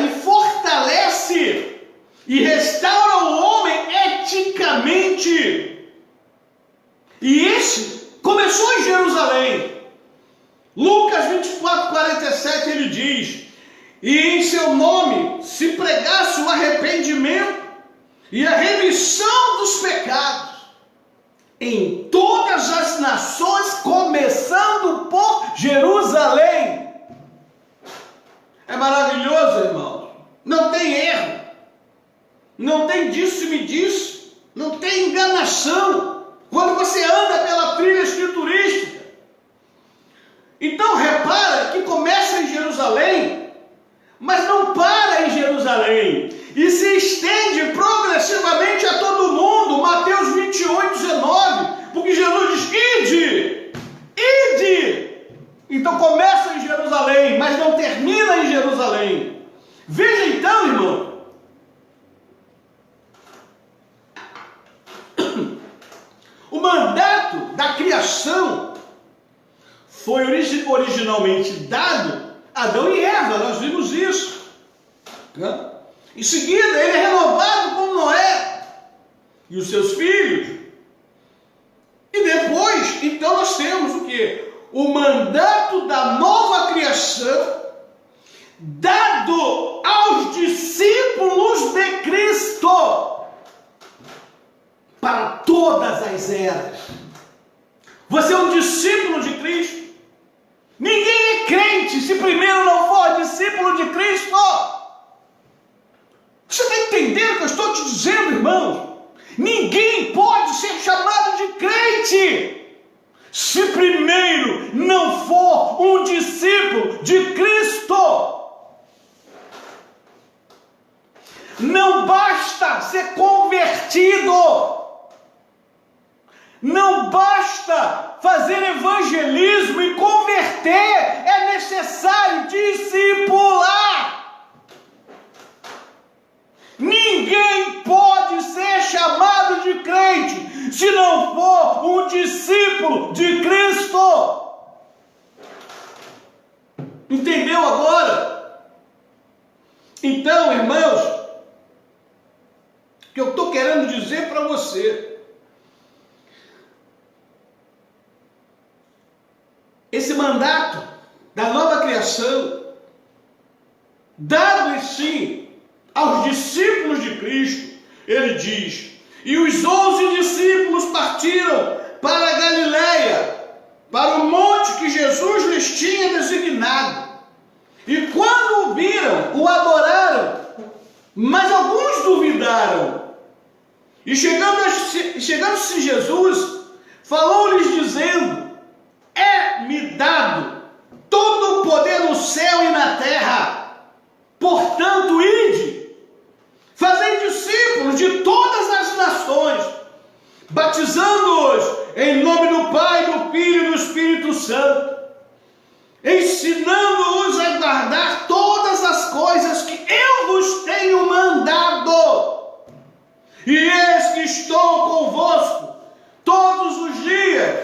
e fortalece e restaura o homem eticamente. E esse começou em Jerusalém. Lucas 24, 47, ele diz: e em seu nome se pregasse o arrependimento e a remissão dos pecados em todas as nações, começando por Jerusalém. É maravilhoso, irmão. Não tem erro, não tem disse-me-disse, não tem enganação quando você anda pela trilha escriturística. Então repara que começa em Jerusalém, mas não para em Jerusalém, e se estende progressivamente a todo mundo. Mateus 28, 19, porque Jesus diz: ide, ide. Então começa em Jerusalém, mas não termina em Jerusalém. Veja então, irmão, o mandato da criação foi originalmente dado a Adão e Eva, nós vimos isso. Em seguida, ele é renovado com Noé e os seus filhos. E depois, então, nós temos o quê? O mandato da nova criação dado aos discípulos de Cristo para todas as eras. Você é um discípulo de Cristo. Ninguém é crente se primeiro não for discípulo de Cristo. Você está entendendo o que eu estou te dizendo, irmão? Ninguém pode ser chamado de crente se primeiro não for um discípulo de Cristo. Não basta ser convertido. Não basta fazer evangelismo e converter, é necessário discipular. Ninguém pode ser chamado de crente se não for um discípulo de Cristo. Entendeu agora? Então, irmãos, o que eu estou querendo dizer para você mandato da nova criação, dado sim aos discípulos de Cristo, ele diz: e os 11 discípulos partiram para a Galileia, para o monte que Jesus lhes tinha designado. E quando o viram, o adoraram, mas alguns duvidaram. E chegando-se Jesus, falou-lhes dizendo: é-me dado todo o poder no céu e na terra. Portanto, ide, fazei discípulos de todas as nações, batizando-os em nome do Pai, do Filho e do Espírito Santo, ensinando-os a guardar todas as coisas que eu vos tenho mandado. E eis que estou convosco todos os dias,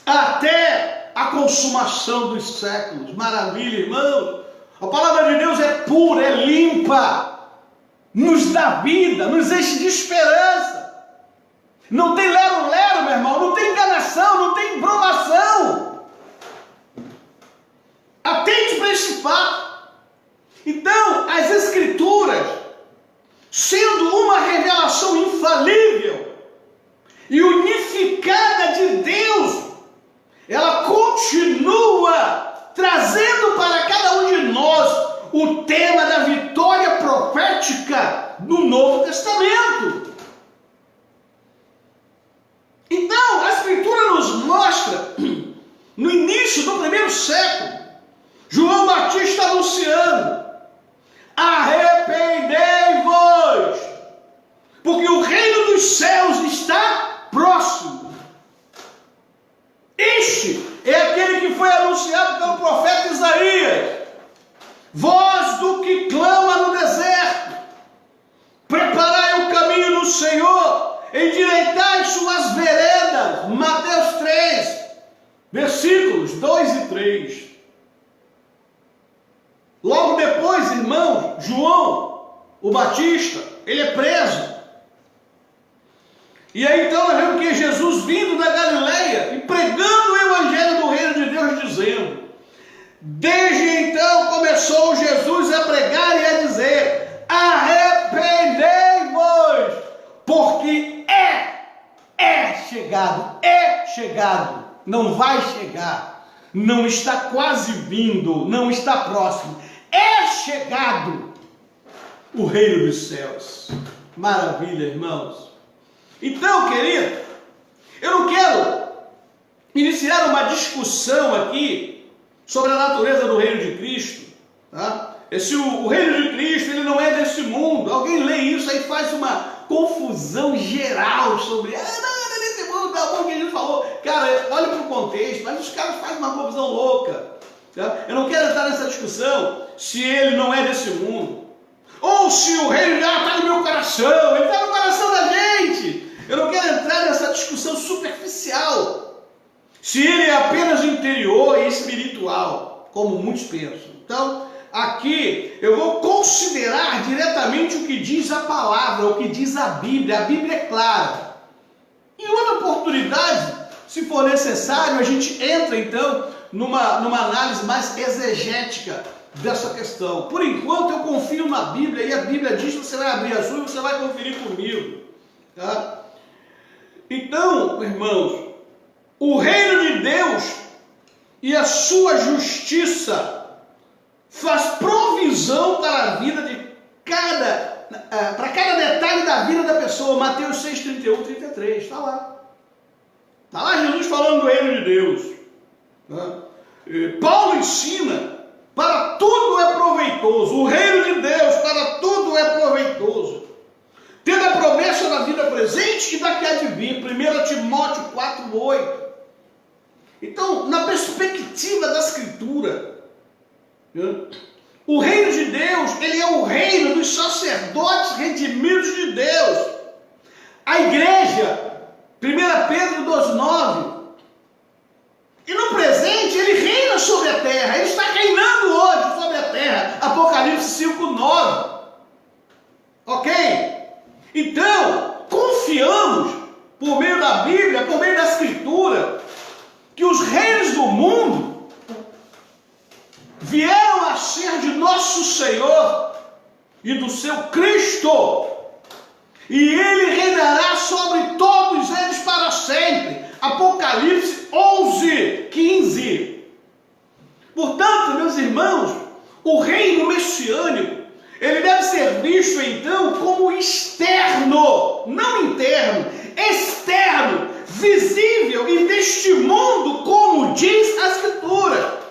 até a consumação dos séculos. Maravilha, irmão. A palavra de Deus é pura, é limpa, nos dá vida, nos enche de esperança. Não tem lero-lero, meu irmão, não tem enganação, não tem provação. Atente para esse fato. Então, as Escrituras, sendo uma revelação infalível e unificada de Deus, ela continua trazendo para cada um de nós o tema da vitória profética do Novo Testamento. Então, a Escritura nos mostra, no início do primeiro século, João Batista anunciando: arrependei-vos, porque o reino dos céus está próximo. Este é aquele que foi anunciado pelo profeta Isaías: voz do que clama no deserto, preparai o caminho do Senhor, endireitai suas veredas. Mateus 3, versículos 2 e 3. Logo depois, irmãos, João, o Batista, ele é preso. E aí então nós vemos que Jesus vindo da Galileia e pregando o evangelho do reino de Deus, dizendo: desde então começou Jesus a pregar e a dizer: arrependei-vos, porque é chegado, não vai chegar, não está quase vindo, não está próximo, é chegado o reino dos céus. Maravilha, irmãos. Então, querido, eu não quero iniciar uma discussão aqui sobre a natureza do reino de Cristo, tá? O reino de Cristo, ele não é desse mundo. Alguém lê isso aí, faz uma confusão geral sobre, não é desse mundo, tá bom, que a gente falou. Cara, olha para o contexto, mas os caras fazem uma confusão louca, tá? Eu não quero entrar nessa discussão se ele não é desse mundo, ou se o reino já está no meu coração, ele está no coração da gente. Eu não quero entrar nessa discussão superficial, se ele é apenas interior e espiritual, como muitos pensam. Então, aqui eu vou considerar diretamente o que diz a palavra, o que diz a Bíblia. A Bíblia é clara. Em outra oportunidade, se for necessário, a gente entra então numa análise mais exegética dessa questão. Por enquanto eu confio na Bíblia, e a Bíblia diz: você vai abrir a sua e você vai conferir comigo, tá? Então, irmãos, o reino de Deus e a sua justiça faz provisão para a vida de para cada detalhe da vida da pessoa. Mateus 6, 31, 33, está lá. Está lá Jesus falando do reino de Deus. Paulo ensina: para tudo é proveitoso. O reino de Deus, para tudo é proveitoso, tendo a promessa da vida presente e da que há de vir. 1 Timóteo 4, 8. Então, na perspectiva da Escritura, o reino de Deus, ele é o reino dos sacerdotes redimidos de Deus. A igreja, 1 Pedro 2,9. E no presente, ele reina sobre a terra. Ele está reinando hoje sobre a terra. Apocalipse 5,9. Ok? Então, confiamos, por meio da Bíblia, por meio da Escritura, que os reinos do mundo e do seu Cristo, e ele reinará sobre todos eles para sempre. Apocalipse 11:15. Portanto, meus irmãos, o reino messiânico, ele deve ser visto então como externo, não interno, externo, visível e deste mundo, como diz a Escritura.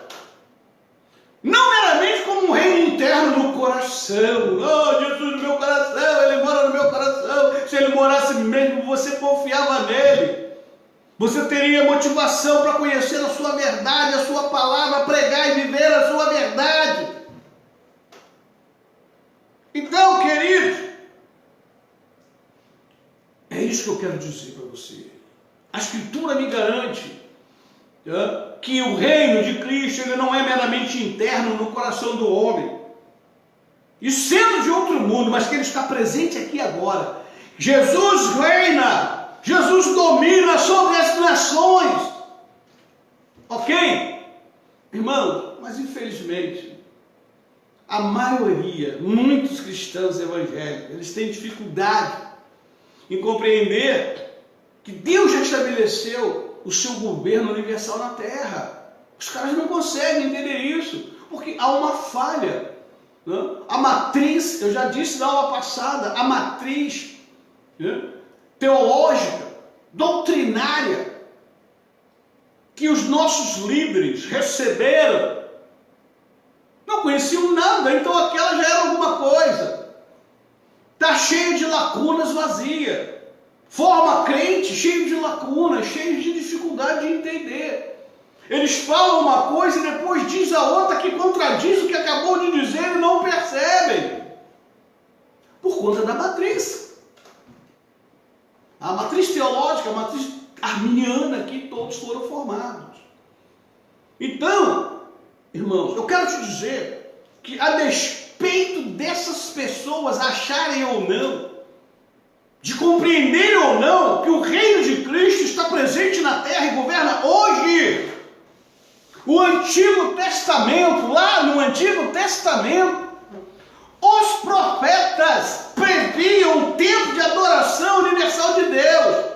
Não meramente como um reino interno no coração. Oh, Jesus no meu coração, ele mora no meu coração. Se ele morasse mesmo, você confiava nele. Você teria motivação para conhecer a sua verdade, a sua palavra, pregar e viver a sua verdade. Então, queridos, é isso que eu quero dizer para você. A Escritura me garante que o reino de Cristo ele não é meramente interno no coração do homem, e sendo de outro mundo, mas que ele está presente aqui agora. Jesus reina, Jesus domina sobre as nações, ok? Irmão, mas infelizmente, a maioria, muitos cristãos evangélicos, eles têm dificuldade em compreender que Deus já estabeleceu o seu governo universal na terra. Os caras não conseguem entender isso, porque há uma falha. A matriz, eu já disse na aula passada, a matriz teológica, doutrinária, que os nossos líderes receberam, não conheciam nada, então aquela já era alguma coisa. Está cheio de lacunas vazias. Forma crente cheio de lacunas, cheio de dificuldade de entender. Eles falam uma coisa e depois diz a outra que contradiz o que acabou de dizer e não percebem. Por conta da matriz. A matriz teológica, a matriz arminiana que todos foram formados. Então, irmãos, eu quero te dizer que a despeito dessas pessoas acharem ou não, de compreender ou não que o reino de Cristo está presente na terra e governa hoje. O Antigo Testamento, lá no Antigo Testamento, os profetas previam o tempo de adoração universal de Deus.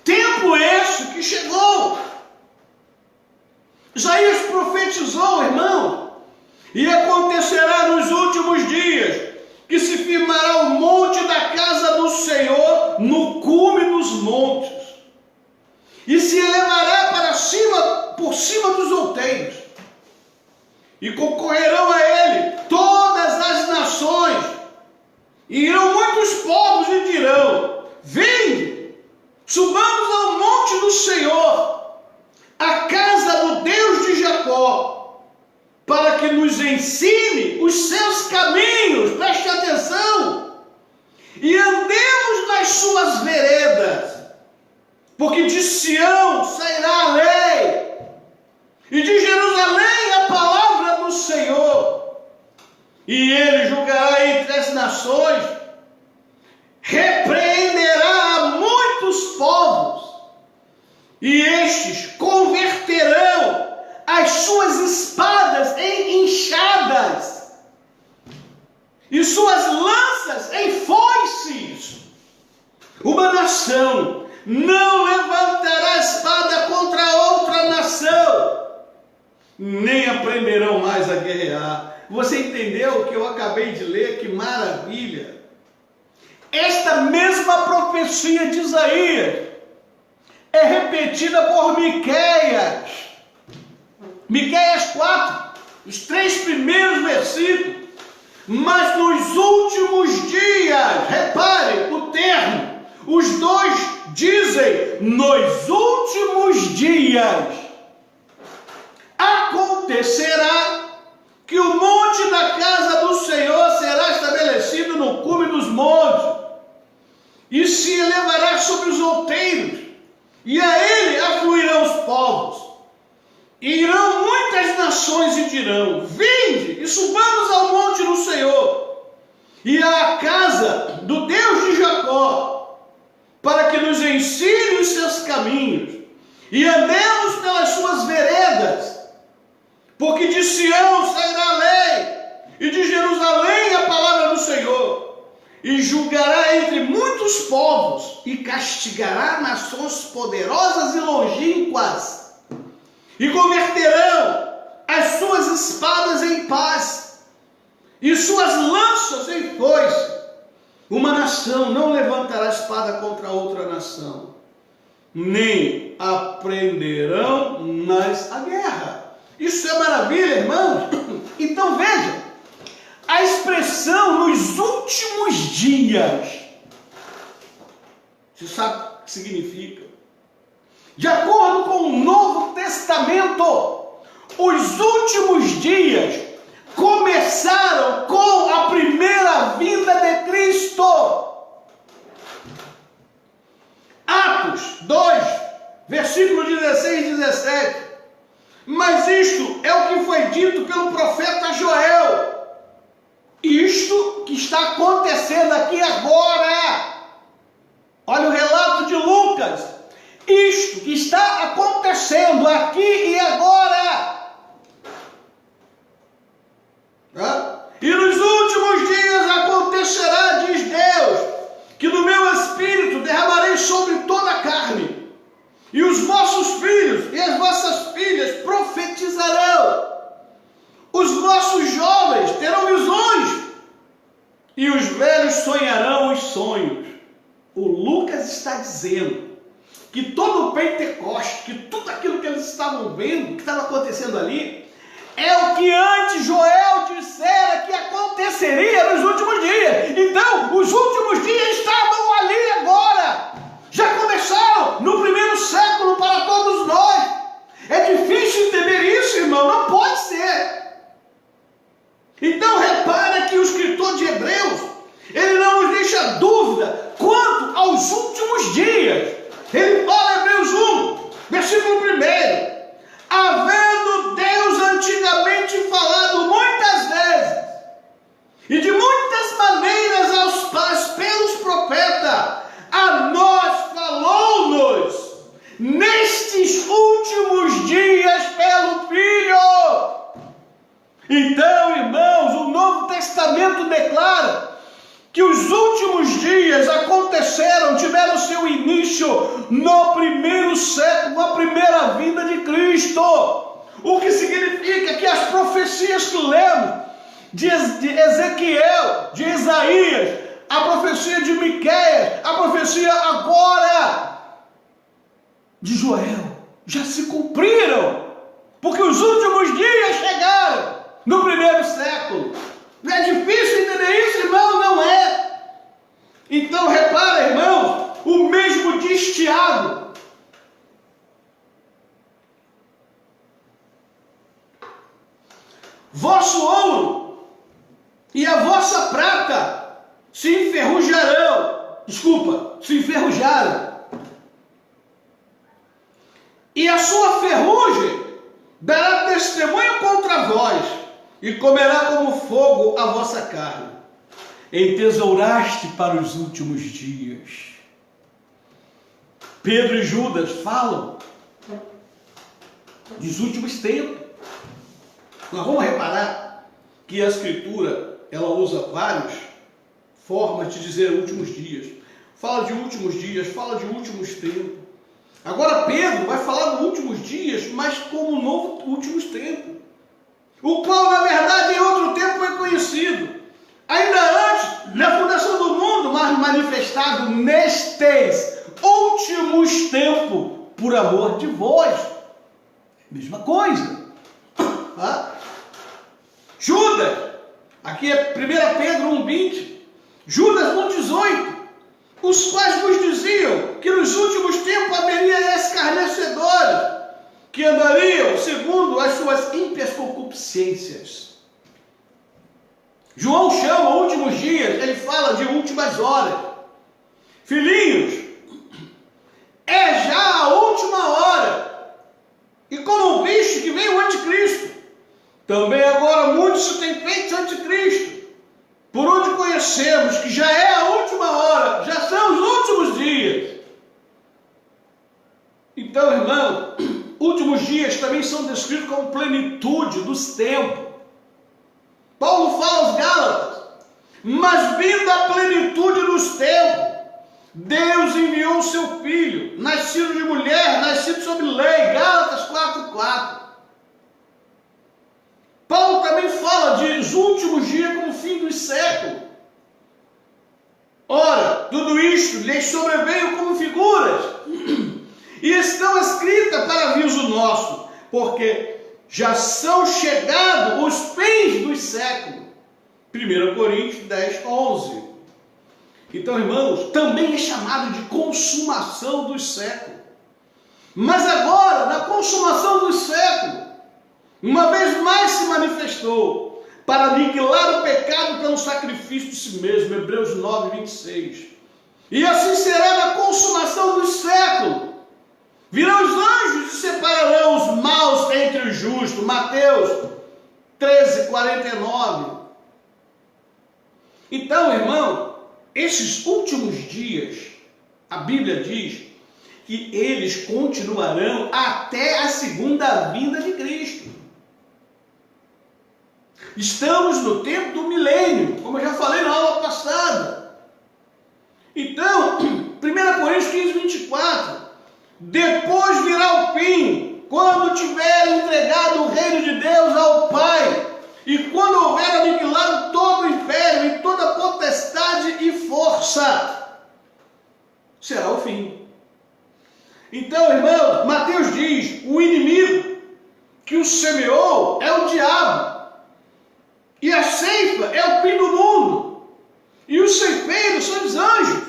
Tempo esse que chegou. Isaías profetizou, irmão, e acontecerá nos últimos dias que se firmará o monte da casa do Senhor no cume dos montes, e se elevará para cima, por cima dos outeiros, e concorrerão a ele todas as nações, e irão muitos povos e dirão: vinde, subamos ao monte do Senhor, a casa do Deus de Jacó, para que nos ensine os seus caminhos, preste atenção, e andemos nas suas veredas, porque de Sião sairá a lei, e de Jerusalém a palavra do Senhor, e ele julgará entre as nações, repreenderá a muitos povos, e estes converterão as suas espadas em enxadas e suas lanças em foices. Uma nação não levantará espada contra outra nação, nem aprenderão mais a guerrear. Você entendeu o que eu acabei de ler? Que maravilha! Esta mesma profecia de Isaías é repetida por Miqueias. Miqueias 4, os 3 primeiros versículos. Mas nos últimos dias, repare o termo, os dois dizem: nos últimos dias acontecerá que o monte da casa do Senhor será estabelecido no cume dos montes, e se elevará sobre os outeiros, e a ele afluirão os povos. E irão muitas nações e dirão: vinde e subamos ao monte do Senhor, e à casa do Deus de Jacó, para que nos ensine os seus caminhos, e andemos pelas suas veredas, porque de Sião sairá a lei, e de Jerusalém a palavra do Senhor, e julgará entre muitos povos, e castigará nações poderosas e longínquas, e converterão as suas espadas em paz, e suas lanças em foice. Uma nação não levantará espada contra outra nação, nem aprenderão mais a guerra. Isso é maravilha, irmãos. Então veja, a expressão nos últimos dias, você sabe o que significa? De acordo com o Novo Testamento, os últimos dias começaram com a primeira vinda de Cristo. Atos 2, versículo 16 e 17. Mas isto é o que foi dito pelo profeta Joel. Isto que está acontecendo aqui agora. Olha o relato de Lucas. Isto que está acontecendo aqui e agora. E nos últimos dias acontecerá, diz Deus, que no meu espírito derramarei sobre toda a carne, e os vossos filhos e as vossas filhas profetizarão, os vossos jovens terão visões, e os velhos sonharão os sonhos. O Lucas está dizendo que todo o Pentecoste, que tudo aquilo que eles estavam vendo, que estava acontecendo ali, é o que antes Joel dissera que aconteceria nos últimos dias. Então, os últimos dias estavam ali agora. Já começaram no primeiro século para todos nós. É difícil entender isso, irmão. Não pode ser. Então, repara que o escritor de Hebreus, ele não nos deixa dúvida quanto aos últimos dias. Ele fala em Hebreus 1, versículo 1. Havendo Deus antigamente falado muitas vezes e de muitas maneiras aos pais pelos profetas, a nós falou-nos nestes últimos dias pelo Filho. Então, irmãos, o Novo Testamento declara que os últimos dias aconteceram, tiveram seu início no primeiro século, na primeira vinda de Cristo. O que significa que as profecias que lemos, de Ezequiel, de Isaías, a profecia de Miqueias, a profecia agora de Joel, já se cumpriram, porque os últimos dias chegaram no primeiro século. Não é difícil entender isso, irmão? Não é. Então, repara, irmãos, o mesmo diz Tiago. Vosso ouro e a vossa prata se enferrujaram. E a sua ferrugem dará testemunho contra vós, e comerá como fogo a vossa carne. Entesouraste para os últimos dias. Pedro e Judas falam dos últimos tempos. Nós vamos reparar que a Escritura, ela usa várias formas de dizer últimos dias. Fala de últimos dias, fala de últimos tempos. Agora Pedro vai falar dos últimos dias, mas como novo últimos tempos, o qual na verdade em outro tempo foi conhecido, ainda antes da fundação do mundo, mas manifestado nestes últimos tempos, por amor de vós. Mesma coisa. Judas, aqui é 1 Pedro 1,20, Judas 1,18, os quais vos diziam que nos últimos tempos haveria escarnecedores, que andariam segundo as suas ímpias concupiscências. João chama últimos dias, ele fala de últimas horas. Filhinhos, é já a última hora. E como viste que veio o anticristo, também agora muitos se têm feito anticristo, por onde conhecemos que já é a última hora, já são os últimos dias. Então, irmão, últimos dias também são descritos como plenitude dos tempos. Paulo fala aos Gálatas, Mas vindo a plenitude dos tempos, Deus enviou o seu Filho, nascido de mulher, nascido sob lei, Gálatas 4:4. Paulo também fala de os últimos dias como o fim dos séculos. Ora, tudo isto lhes sobreveio como figuras, e estão escritas para aviso nosso, porque já são chegados os fins dos séculos. 1 Coríntios 10:11. Então, irmãos, também é chamado de consumação dos séculos. Mas agora, na consumação dos séculos, uma vez mais se manifestou para aniquilar o pecado pelo sacrifício de si mesmo. Hebreus 9:26. E assim será na consumação dos séculos. Virão os anjos e separarão os maus entre os justos. Mateus 13:49. Então, irmão, esses últimos dias, a Bíblia diz que eles continuarão até a segunda vinda de Cristo. Estamos no tempo do milênio, como eu já falei na aula passada. Então, 1 Coríntios 15:24, depois virá o fim, quando tiver entregado o reino de Deus ao Pai, e quando houver aniquilado todo o império e toda potestade e força, será o fim. Então, irmãos, Mateus diz, o inimigo que o semeou é o diabo, e a ceifa é o fim do mundo, e os ceifeiros são os anjos.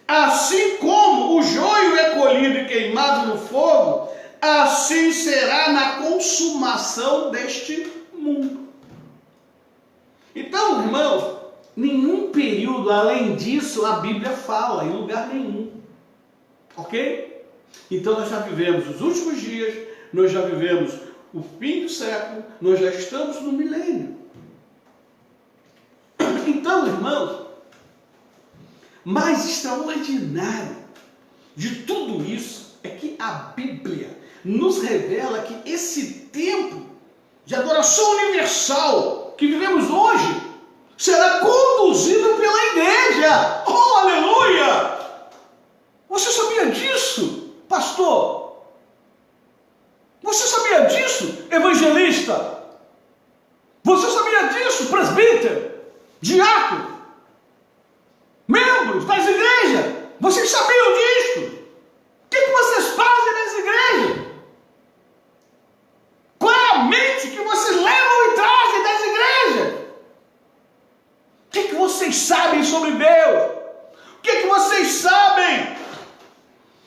Assim como o joio é colhido e queimado no fogo, assim será na consumação deste mundo. Então, irmãos, nenhum período além disso a Bíblia fala, em lugar nenhum. Ok? Então nós já vivemos os últimos dias, nós já vivemos o fim do século, nós já estamos no milênio. Então, irmãos, mais extraordinário de tudo isso é que a Bíblia nos revela que esse tempo de adoração universal que vivemos hoje será conduzido pela igreja. Oh, aleluia! Você sabia disso, pastor? Você sabia disso, evangelista? Você sabia disso, presbítero? Diácono? Membros das igrejas? Vocês sabiam disso? O que vocês fazem nas igrejas? Qual é a mente que vocês levam e trazem das igrejas? O que vocês sabem sobre Deus? O que vocês sabem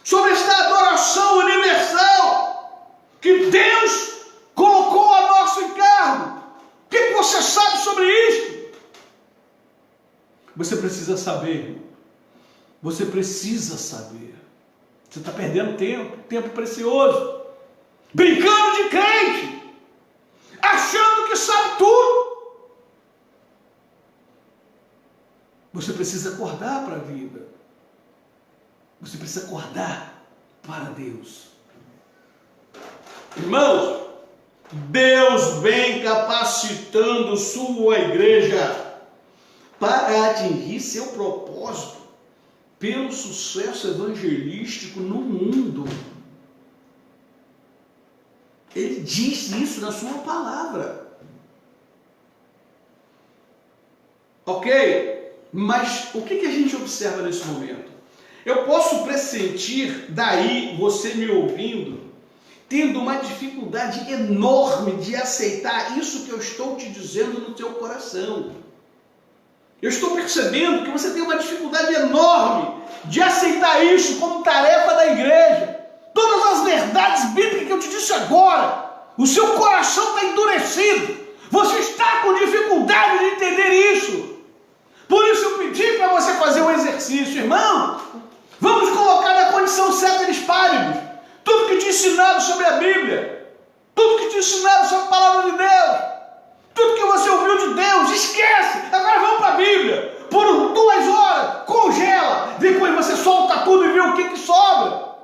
sobre esta adoração universal que Deus colocou a nosso encargo? O que você sabe sobre isso? Você precisa saber. Você precisa saber. Você está perdendo tempo precioso, brincando de crente, achando que sabe tudo. Você precisa acordar para a vida. Você precisa acordar para Deus. Irmãos, Deus vem capacitando sua igreja para atingir seu propósito pelo sucesso evangelístico no mundo. Ele diz isso na sua palavra. Ok? Mas o que a gente observa nesse momento? Eu posso pressentir, daí você me ouvindo, tendo uma dificuldade enorme de aceitar isso que eu estou te dizendo no teu coração. Eu estou percebendo que você tem uma dificuldade enorme de aceitar isso como tarefa da igreja. Todas as verdades bíblicas que eu te disse agora, o seu coração está endurecido. Você está com dificuldade de entender isso. Por isso eu pedi para você fazer um exercício, irmão. Vamos colocar na condição certa de espários. Tudo que te ensinaram sobre a Bíblia, tudo que te ensinaram sobre a palavra de Deus, tudo que você ouviu de Deus, esquece. Agora vamos para a Bíblia. Por 2 horas, congela. Depois você solta tudo e vê o que sobra.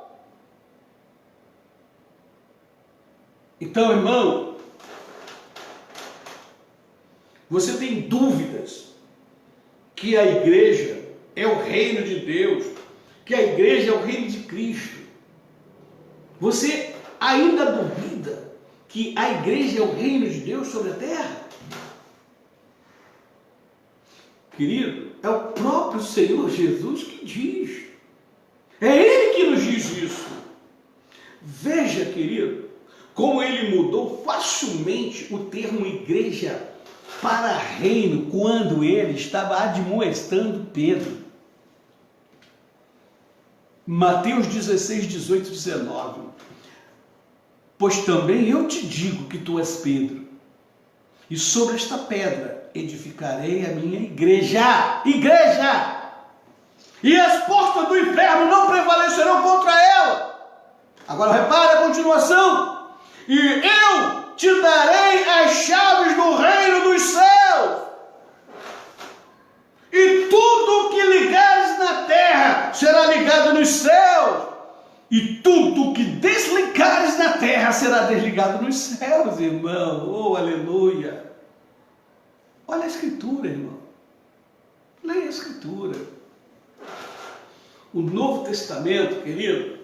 Então, irmão, você tem dúvidas que a igreja é o reino de Deus, que a igreja é o reino de Cristo, você ainda duvida que a igreja é o reino de Deus sobre a terra? Querido, é o próprio Senhor Jesus que diz. É Ele que nos diz isso. Veja, querido, como Ele mudou facilmente o termo igreja para reino quando Ele estava admoestando Pedro. Mateus 16, 18, 19. Pois também eu te digo que tu és Pedro, e sobre esta pedra edificarei a minha igreja. Igreja! E as portas do inferno não prevalecerão contra ela. Agora repare a continuação. E eu te darei as chaves do reino dos céus. E tudo que ligares na terra será ligado nos céus. E tudo que desligares na terra será desligado nos céus, irmão. Oh, aleluia. Olha a Escritura, irmão. Leia a Escritura. O Novo Testamento, querido,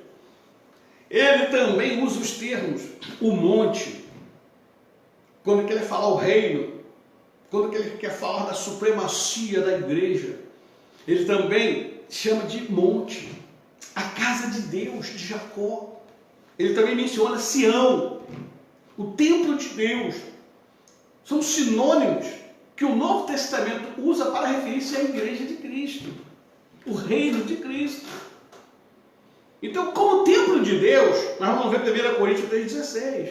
ele também usa os termos o monte, quando ele quer falar o reino, quando ele quer falar da supremacia da igreja. Ele também chama de monte, a casa de Deus, de Jacó. Ele também menciona Sião, o templo de Deus. São sinônimos que o Novo Testamento usa para referir-se à igreja de Cristo, o reino de Cristo. Então, como templo de Deus, nós vamos ver 1 Coríntios 3,16.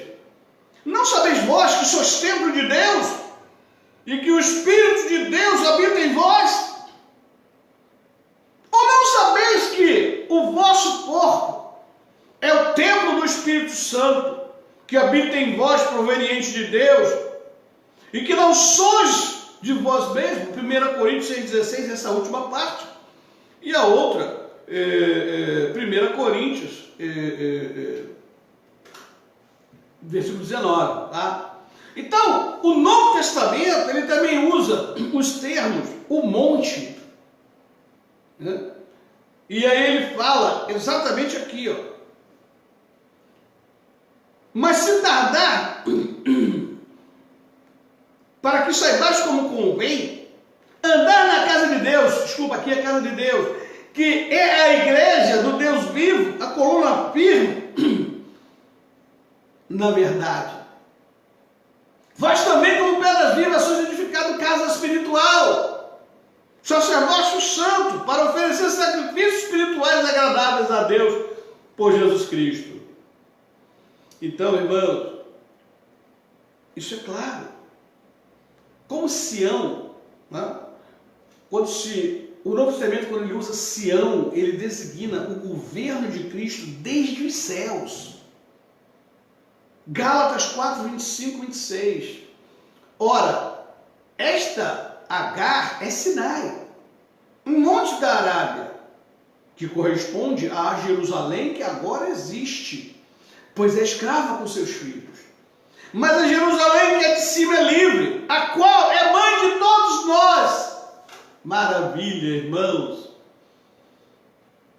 Não sabeis vós que sois templo de Deus e que o Espírito de Deus habita em vós? Ou não sabeis que o vosso corpo é o templo do Espírito Santo que habita em vós, proveniente de Deus, e que não sois de vós mesmos? 1 Coríntios 6,16, essa última parte. E a outra, 1 Coríntios, versículo 19, tá? Então, o Novo Testamento, ele também usa os termos, o monte, né? E aí ele fala exatamente aqui, ó. Mas se tardar, para que saibais como convém, andar na casa de Deus, desculpa, aqui é a casa de Deus, que é a igreja do Deus vivo, a coluna firme, na verdade. Vós também, como pedras vivas, sois edificado casa espiritual, sacerdócio santo, para oferecer sacrifícios espirituais agradáveis a Deus por Jesus Cristo. Então, irmãos, isso é claro. Como Sião, né? O Novo Testamento, quando ele usa Sião, ele designa o governo de Cristo desde os céus. Gálatas 4, 25, 26. Ora, esta Agar é Sinai, um monte da Arábia, que corresponde a Jerusalém, que agora existe, pois é escrava com seus filhos. Mas a Jerusalém que é de cima é livre, a qual é mãe de todos nós. Maravilha, irmãos.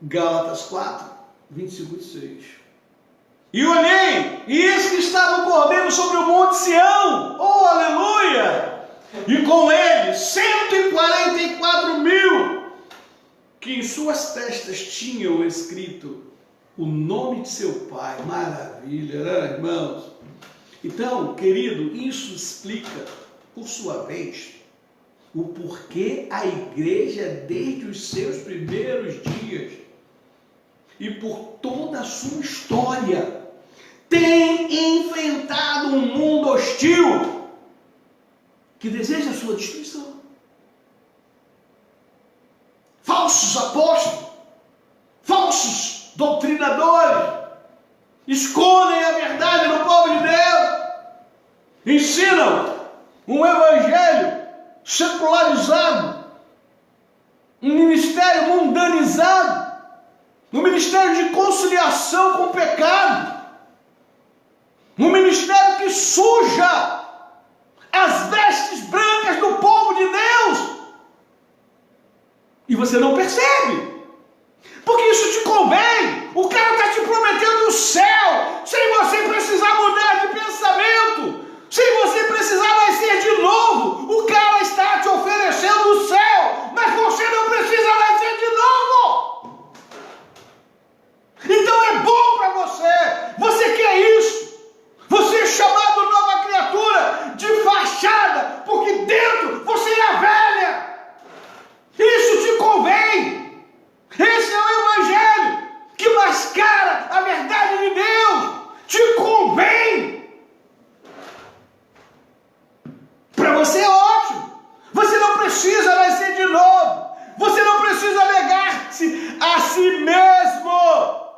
Gálatas 4, 25 e 26. E olhei, e eis que estava o Cordeiro sobre o monte Sião. Oh, aleluia! E com ele 144 mil, que em suas testas tinham escrito o nome de seu Pai. Maravilha, né, irmãos? Então, querido, isso explica, por sua vez, o porquê a igreja, desde os seus primeiros dias e por toda a sua história, tem enfrentado um mundo hostil que deseja a sua destruição. Falsos apóstolos, falsos doutrinadores, escondem a verdade no povo de Deus, ensinam um evangelho secularizado, um ministério mundanizado, um ministério de conciliação com o pecado, um ministério que suja as vestes brancas do povo de Deus. E você não percebe. Porque isso te convém. O cara está te prometendo o céu, sem você precisar mudar de pensamento, sem você precisar nascer de novo. O cara está te oferecendo o céu, mas você não precisa nascer de novo. Então é bom para você. Você quer isso. Você é chamado nova criatura, de fachada, porque dentro você é a velha. Isso te convém. Esse é o Evangelho que mascara a verdade de Deus. Te convém. Para você é ótimo. Você não precisa nascer de novo. Você não precisa negar-se a si mesmo.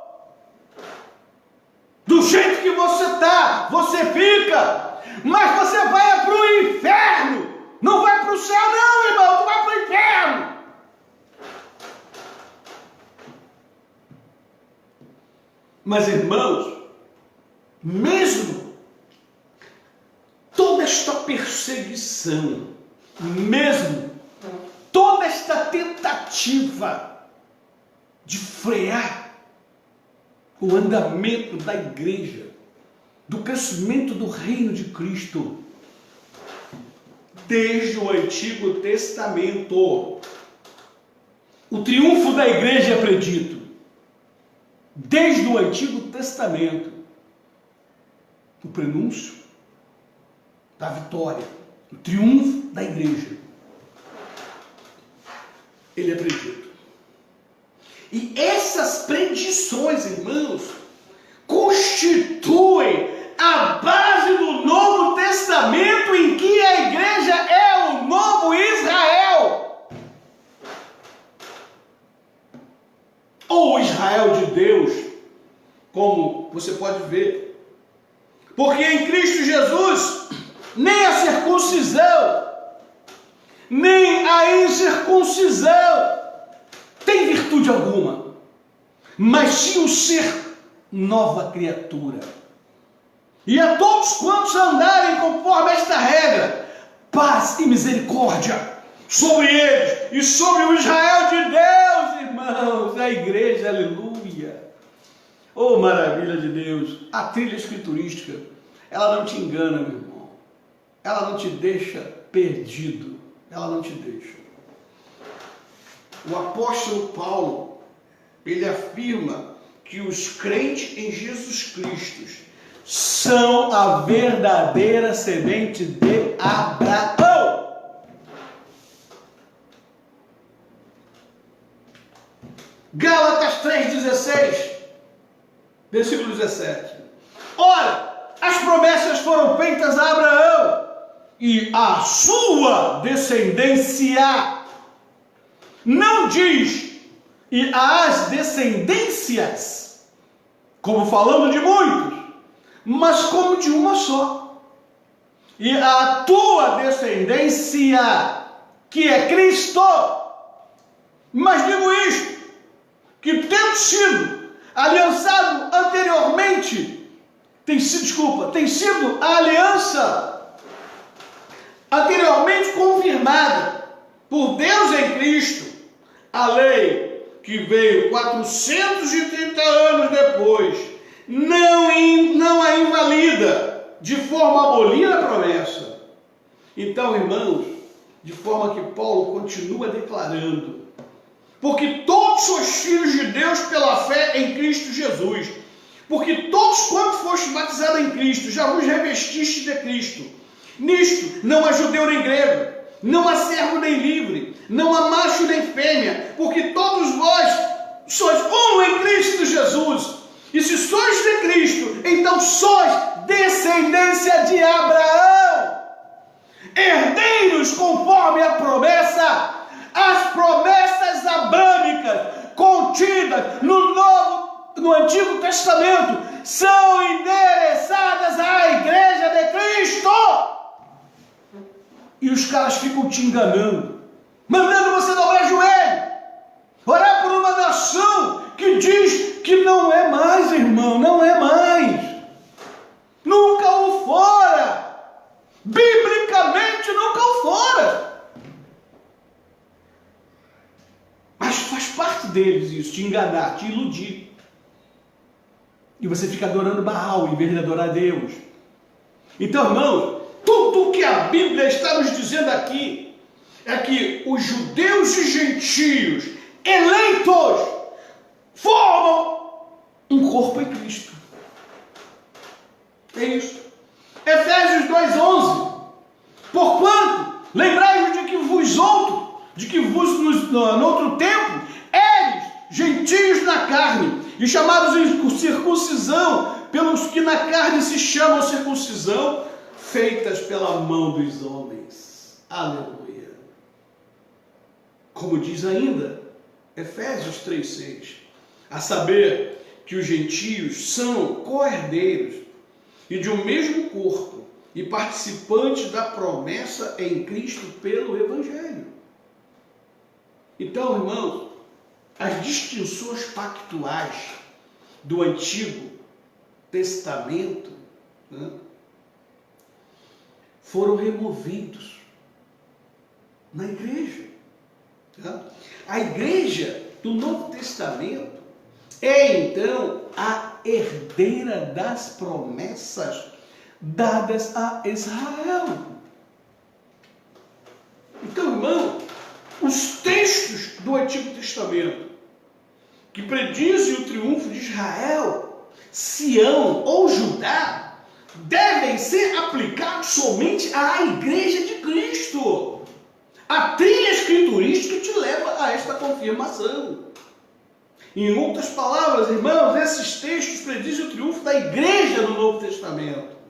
Do jeito que você está, você fica. Mas você vai para o inferno. Não vai para o céu não, irmão. Tu vai para o inferno. Mas, irmãos, mesmo toda esta perseguição, mesmo toda esta tentativa de frear o andamento da igreja, do crescimento do reino de Cristo, desde o Antigo Testamento, o triunfo da igreja é predito. Desde o Antigo Testamento, o prenúncio da vitória, o triunfo da igreja, ele é predito. E essas predições, irmãos, constituem a base do Novo Testamento, em que a igreja é o novo Israel. Ou Israel de Deus, como você pode ver. Porque em Cristo Jesus, nem a circuncisão, nem a incircuncisão tem virtude alguma, mas sim o ser nova criatura. E a todos quantos andarem conforme esta regra, paz e misericórdia sobre eles e sobre o Israel de Deus, irmãos, a igreja, aleluia. Oh, maravilha de Deus. A trilha escriturística, ela não te engana, meu irmão. Ela não te deixa perdido. Ela não te deixa. O apóstolo Paulo, ele afirma que os crentes em Jesus Cristo são a verdadeira semente de Abraão. Gálatas 3,16, versículo 17. Ora, as promessas foram feitas a Abraão e a sua descendência. Não diz e as descendências, como falando de muitos, mas como de uma só. E a tua descendência, que é Cristo. Mas digo isto, que tendo sido aliançado anteriormente, tem sido a aliança anteriormente confirmada por Deus em Cristo, a lei que veio 430 anos depois, não a invalida, de forma a abolir a promessa. Então, irmãos, de forma que Paulo continua declarando, porque todos sois filhos de Deus pela fé em Cristo Jesus, porque todos quantos fostes batizados em Cristo, já vos revestiste de Cristo. Nisto não há judeu nem grego, não há servo nem livre, não há macho nem fêmea, porque todos vós sois um em Cristo Jesus. E se sois de Cristo, então sois descendência de Abraão, herdeiros conforme a promessa. As promessas abrâmicas contidas no Antigo Testamento são endereçadas à igreja de Cristo. E os caras ficam te enganando, mandando você dobrar joelho, orar por uma nação que diz que não é mais, irmão, não é mais. Nunca o fora. Biblicamente nunca o fora. deles isso, te enganar, te iludir. E você fica adorando Baal em vez de adorar Deus. Então, irmãos, tudo que a Bíblia está nos dizendo aqui é que os judeus e gentios eleitos formam um corpo em Cristo. É isso. Efésios 2:11. Porquanto, lembrai-vos de que no outro tempo, eres gentios na carne, e chamados em circuncisão, pelos que na carne se chamam circuncisão, feitas pela mão dos homens. Aleluia. Como diz ainda, Efésios 3:6, a saber que os gentios são co-herdeiros e de um mesmo corpo, e participantes da promessa em Cristo pelo Evangelho. Então, irmãos, as distinções pactuais do Antigo Testamento, né, foram removidos na igreja. Tá? A igreja do Novo Testamento é então a herdeira das promessas dadas a Israel. Então, irmão, os textos do Antigo Testamento que predizem o triunfo de Israel, Sião ou Judá, devem ser aplicados somente à igreja de Cristo. A trilha escriturística te leva a esta confirmação. Em outras palavras, irmãos, esses textos predizem o triunfo da igreja no Novo Testamento.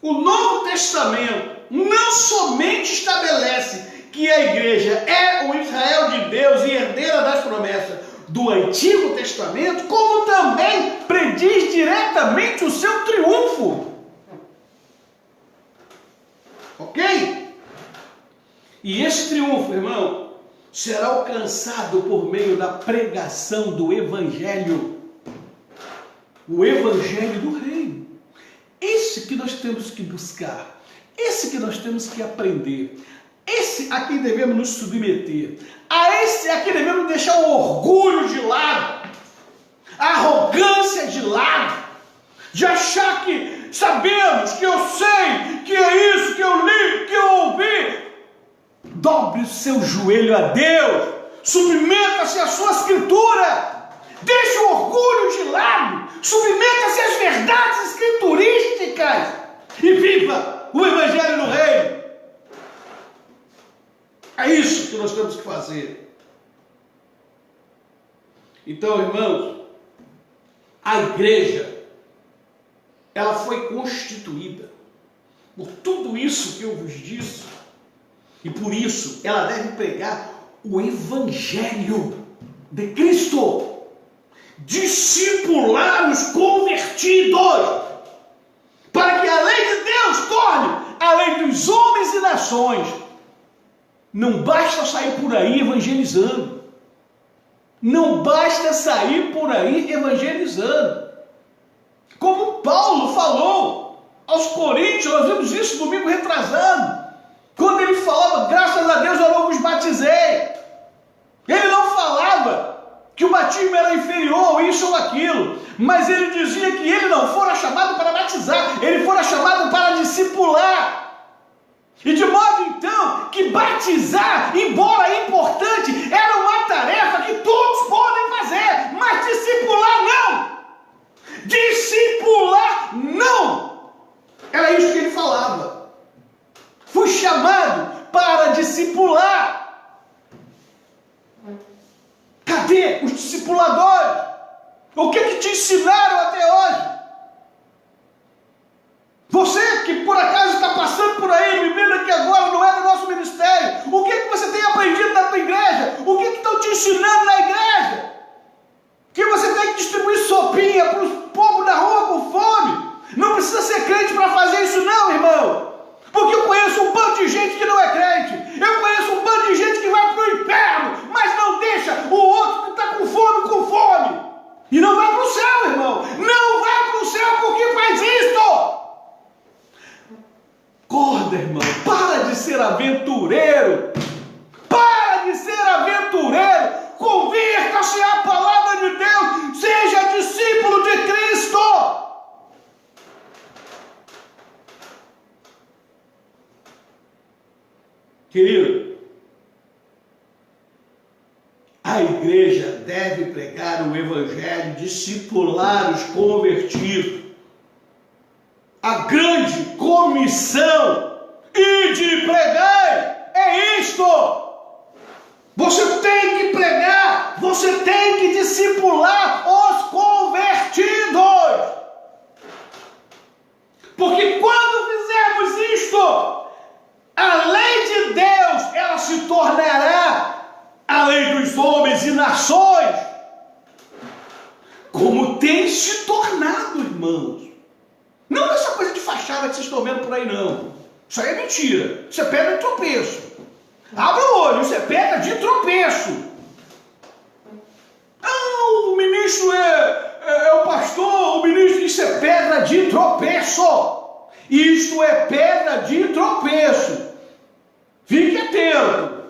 O Novo Testamento não somente estabelece que a igreja é o Israel de Deus e herdeira das promessas do Antigo Testamento, como também prediz diretamente o seu triunfo. Ok? E esse triunfo, irmão, será alcançado por meio da pregação do Evangelho. O Evangelho do Reino. Esse que nós temos que buscar. Esse que nós temos que aprender. Esse a quem devemos nos submeter. A esse a quem devemos deixar o orgulho de lado. A arrogância de lado. De achar que sabemos, que eu sei, que é isso, que eu li, que eu ouvi. Dobre o seu joelho a Deus. Submeta-se à sua escritura. Deixe o orgulho de lado. Submeta-se às verdades escriturísticas. E viva o Evangelho do Reino. É isso que nós temos que fazer. Então, irmãos, a igreja, ela foi constituída por tudo isso que eu vos disse. E por isso ela deve pregar o Evangelho de Cristo, discipular os convertidos, para que a lei de Deus torne a lei dos homens e nações. Não basta sair por aí evangelizando. Não basta sair por aí evangelizando. Como Paulo falou aos Coríntios, nós vimos isso domingo retrasado, quando ele falava, graças a Deus eu não vos batizei. Ele não falava que o batismo era inferior, ou isso ou aquilo, mas ele dizia que ele não fora chamado para batizar, ele fora chamado para discipular. E de modo então que batizar, embora importante, era uma tarefa que todos podem fazer, mas discipular não. Discipular não. Era isso que ele falava. Fui chamado para discipular. Cadê os discipuladores? O que te ensinaram até hoje? Você que por acaso está passando por aí, vivendo aqui agora, não é do nosso ministério, o que você tem aprendido na tua igreja? O que estão te ensinando na igreja? Que você tem que distribuir sopinha para o povo da rua com fome? Não precisa ser crente para fazer isso não, irmão. Porque eu conheço um bando de gente que não é crente. Eu conheço um bando de gente que vai para o inferno, mas não deixa o outro que está com fome. E não vai para o céu, irmão. Não vai para o céu porque faz isso. Acorda, irmão. Para de ser aventureiro. Para de ser aventureiro. Querido, a igreja deve pregar o evangelho, discipular os convertidos. A grande comissão, ide pregai, é isto. Você tem que pregar, você tem que discipular os convertidos. Porque quando fizermos isto, a lei de Deus, ela se tornará a lei dos homens e nações, como tem se tornado, irmãos. Não essa coisa de fachada que vocês estão vendo por aí, não. Isso aí é mentira. Isso é pedra de tropeço. Abre o olho, isso é pedra de tropeço. Não, o ministro é o pastor, o ministro, isso é pedra de tropeço. Isto é pedra de tropeço. Fique atento.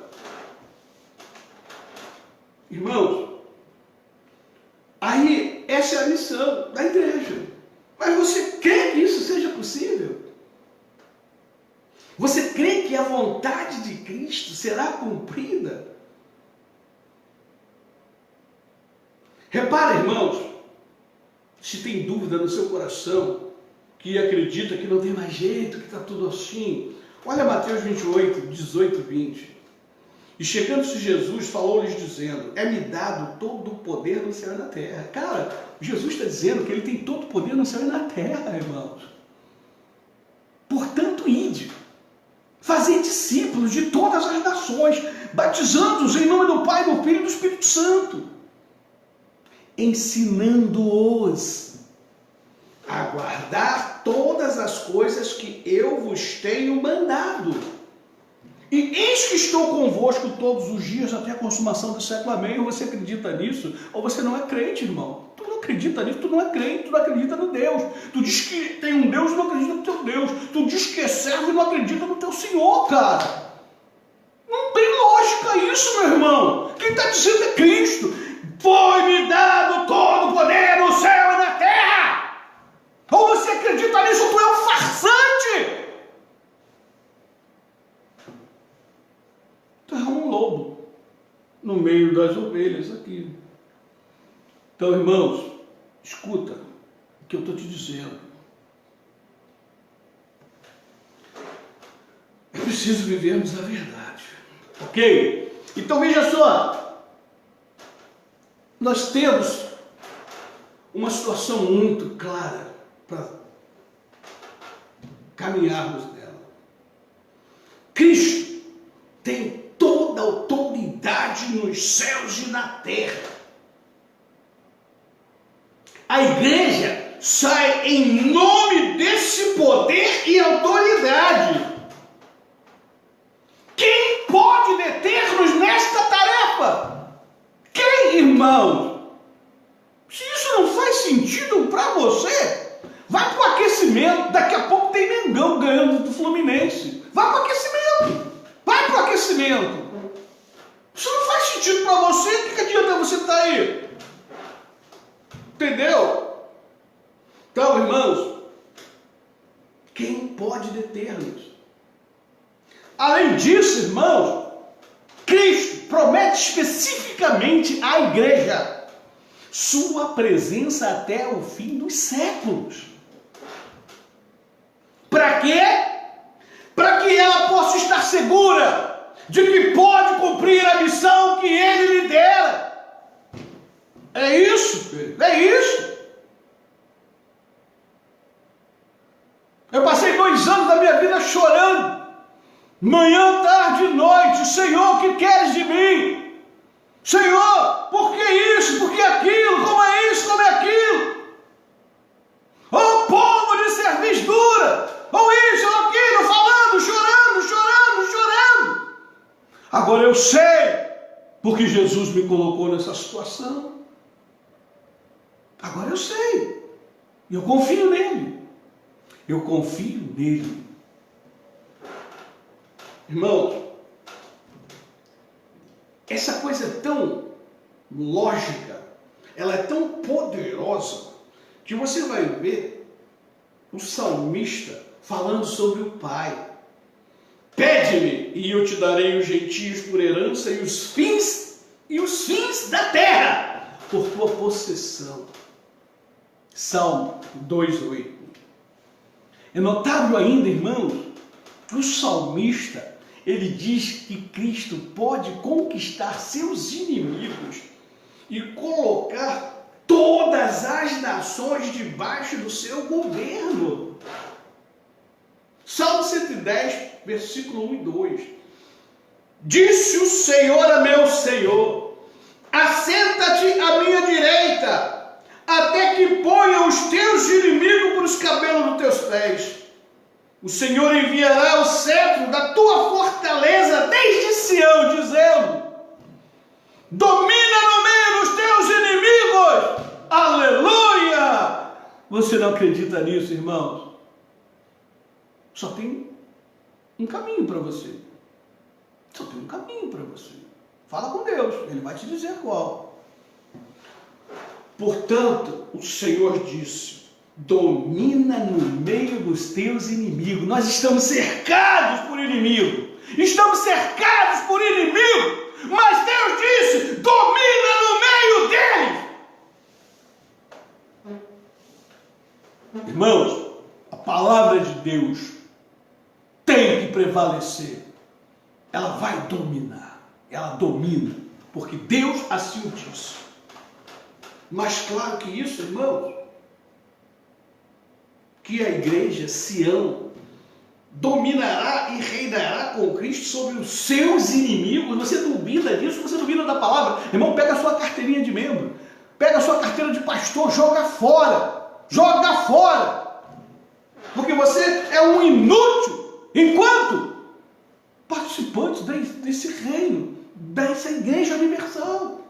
Irmãos, aí essa é a missão da igreja. Mas você crê que isso seja possível? Você crê que a vontade de Cristo será cumprida? Repara, irmãos, se tem dúvida no seu coração, que acredita que não tem mais jeito, que está tudo assim, olha Mateus 28, 18 e 20. E chegando-se Jesus, falou-lhes dizendo, é-me dado todo o poder no céu e na terra. Cara, Jesus está dizendo que ele tem todo o poder no céu e na terra, irmãos. Portanto, ide, fazei discípulos de todas as nações, batizando-os em nome do Pai, do Filho e do Espírito Santo, ensinando-os a guardar todas as coisas que eu vos tenho mandado. E eis que estou convosco todos os dias até a consumação do século. Amém. Ou você acredita nisso, ou você não é crente, irmão. Tu não acredita nisso, tu não é crente, tu não acredita no Deus. Tu diz que tem um Deus e não acredita no teu Deus. Tu diz que é servo e não acredita no teu Senhor, cara. Não tem lógica isso, meu irmão. Quem está dizendo é Cristo. Foi-me dado todo o poder no céu e na terra. Ou você acredita nisso, ou tu é um farsante. Tu é um lobo no meio das ovelhas aqui. Então, irmãos, escuta o que eu estou te dizendo. É preciso vivermos a verdade. Ok? Então veja só. Nós temos uma situação muito clara para caminharmos nela. Cristo tem toda a autoridade nos céus e na terra. A igreja sai em nome desse poder e autoridade. Quem pode deter-nos nesta tarefa? Quem, irmão? Se isso não faz sentido para você, vai para o aquecimento. Daqui a pouco tem Mengão ganhando do Fluminense. Vai para o aquecimento. Vai para o aquecimento. Isso não faz sentido para você, o que adianta você estar aí? Entendeu? Então, irmãos, quem pode deter-nos? Além disso, irmãos, Cristo promete especificamente à igreja sua presença até o fim dos séculos. Para quê? Para que ela possa estar segura de que pode cumprir a missão que ele lhe dera. É isso, filho, é isso. Eu passei 2 anos da minha vida chorando, manhã, tarde e noite. Senhor, o que queres de mim? Senhor, por que isso, por que aquilo, como é isso, como é aquilo? Ó povo de cerviz dura, ou isso, ou aquilo, falando, chorando, chorando, chorando. Agora eu sei, porque Jesus me colocou nessa situação. Agora eu sei, e eu confio nele. Eu confio nele. Irmãos, essa coisa é tão lógica, ela é tão poderosa, que você vai ver o salmista falando sobre o Pai. Pede-me, e eu te darei os gentios por herança e os fins da terra por tua possessão. Salmo 2:8. É notável ainda, irmãos, que o salmista, ele diz que Cristo pode conquistar seus inimigos e colocar todas as nações debaixo do seu governo. Salmo 110, versículo 1 e 2. Disse o Senhor a meu Senhor: assenta-te à minha direita, até que ponha os teus inimigos por os cabelos dos teus pés. O Senhor enviará o cetro da tua fortaleza desde Sião, dizendo: domina no meio dos teus inimigos. Aleluia! Você não acredita nisso, irmãos? Só tem um caminho para você. Só tem um caminho para você. Fala com Deus, Ele vai te dizer qual. Portanto, o Senhor disse: domina no meio dos teus inimigos. Nós estamos cercados por inimigo. Estamos cercados por inimigo. Mas Deus disse: domina no meio deles. Irmãos, a palavra de Deus tem que prevalecer. Ela vai dominar. Ela domina. Porque Deus assim o disse. Mas claro que isso, irmãos, que a igreja, Sião, dominará e reinará com Cristo sobre os seus inimigos. Você duvida disso? Você duvida da palavra? Irmão, pega a sua carteirinha de membro, pega a sua carteira de pastor, joga fora. Joga fora. Porque você é um inútil enquanto participante desse reino, dessa igreja universal.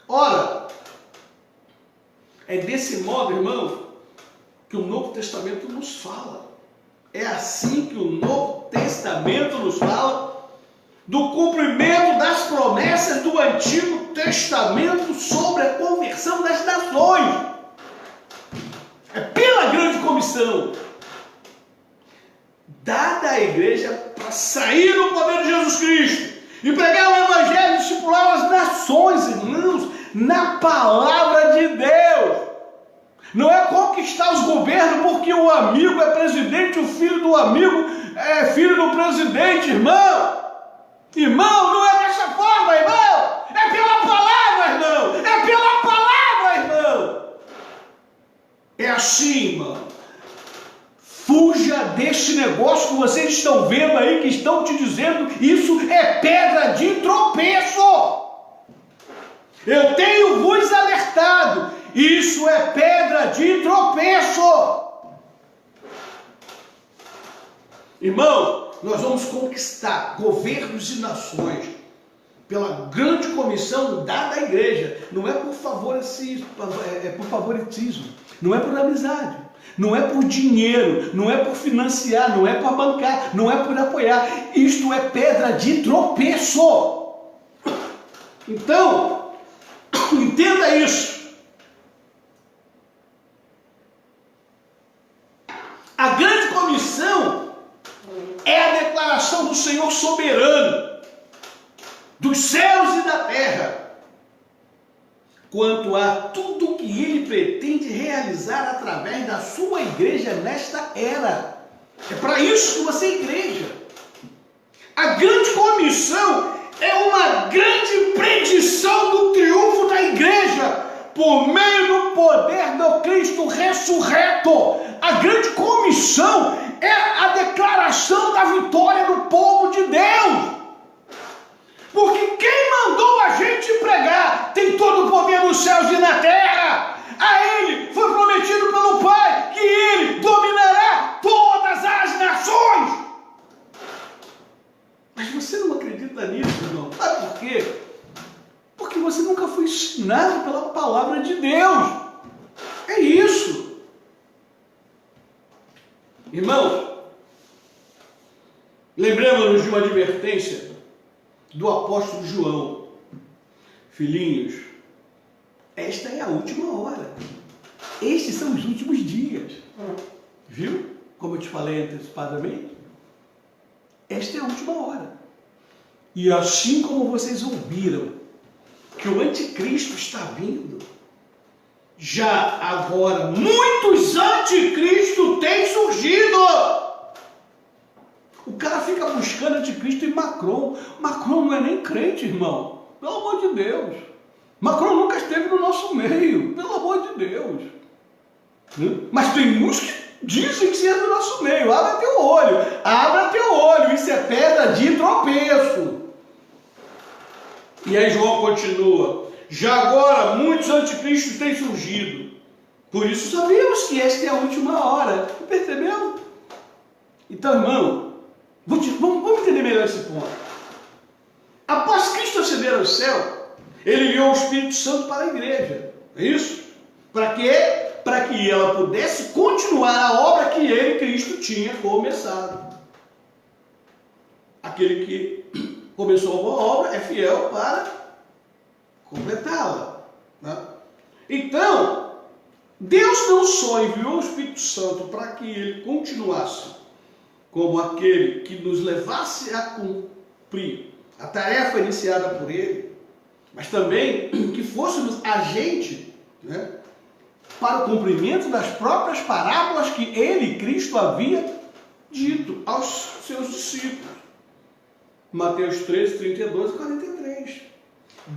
Ora, é desse modo, irmão, que o Novo Testamento nos fala. É assim que o Novo Testamento nos fala do cumprimento das promessas do Antigo Testamento sobre a conversão das nações. É pela grande comissão dada à igreja para sair do poder de Jesus Cristo e pregar o Evangelho e discipular as nações, irmãos, na palavra de Deus. Não é conquistar os governos porque o amigo é presidente, o filho do amigo é filho do presidente, irmão. Irmão, não é dessa forma, irmão. É pela palavra, irmão. É pela palavra, irmão. É assim, irmão. Fuja deste negócio que vocês estão vendo aí, que estão te dizendo isso é pedra de tropeço. Eu tenho vos alertado. Isso é pedra de tropeço. Irmão, nós vamos conquistar governos e nações pela grande comissão dada à igreja. Não é por favoritismo, não é por amizade, não é por dinheiro, não é por financiar, não é por bancar, não é por apoiar. Isto é pedra de tropeço. Então, entenda isso. A grande comissão é a declaração do Senhor soberano dos céus e da terra quanto a tudo que Ele pretende realizar através da sua igreja nesta era. É para isso que você é igreja. A grande comissão é uma grande predição do triunfo da igreja por meio do poder do Cristo ressurreto. A grande comissão é a declaração da vitória do povo de Deus. Porque quem mandou a gente pregar tem todo o poder nos céus e na terra. A Ele foi prometido pelo Pai que Ele dominará todas as nações. Mas você não acredita nisso, irmão? Sabe por quê? Porque você nunca foi ensinado pela palavra de Deus. É isso. Irmãos, lembremos-nos de uma advertência do apóstolo João. Filhinhos, esta é a última hora. Estes são os últimos dias. Viu? Como eu te falei antecipadamente. esta é a última hora. E assim como vocês ouviram que o anticristo está vindo, já agora muitos anticristos têm surgido. O cara fica buscando anticristo em Macron. Macron não é nem crente, irmão. Pelo amor de Deus. Macron nunca esteve no nosso meio. Pelo amor de Deus. Mas tem uns que dizem que é do nosso meio. Abra teu olho. Abra teu olho. Isso é pedra de tropeço. E aí João continua. Já agora muitos anticristos têm surgido. Por isso sabemos que esta é a última hora. Percebeu? Então, irmão, vamos entender melhor esse ponto. Após Cristo ascender ao céu, ele enviou o Espírito Santo para a igreja. É isso? Para quê? Para que ela pudesse continuar a obra que ele, Cristo, tinha começado. Aquele que começou a boa obra é fiel para completá-la. Né? Então, Deus não só enviou o Espírito Santo para que ele continuasse como aquele que nos levasse a cumprir a tarefa iniciada por ele, mas também que fôssemos agente, né, para o cumprimento das próprias parábolas que ele, Cristo, havia dito aos seus discípulos. Mateus 13, 32 e 43.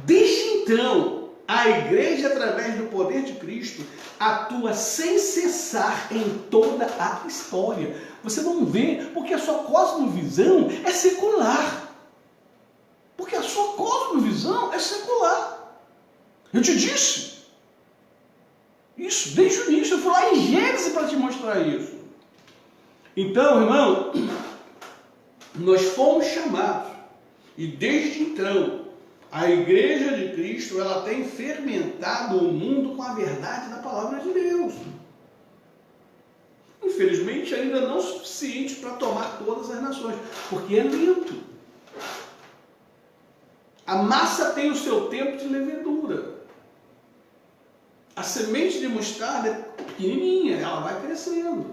Desde então, a igreja, através do poder de Cristo, atua sem cessar em toda a história. Você não vê, porque a sua cosmovisão é secular. Porque a sua cosmovisão é secular. Eu te disse isso desde o início. Eu fui lá em Gênesis para te mostrar isso. Então, irmão, nós fomos chamados. E desde então, a igreja de Cristo, ela tem fermentado o mundo com a verdade da palavra de Deus. Infelizmente, ainda não o suficiente para tomar todas as nações, porque é lento. A massa tem o seu tempo de levedura. A semente de mostarda é pequenininha, ela vai crescendo.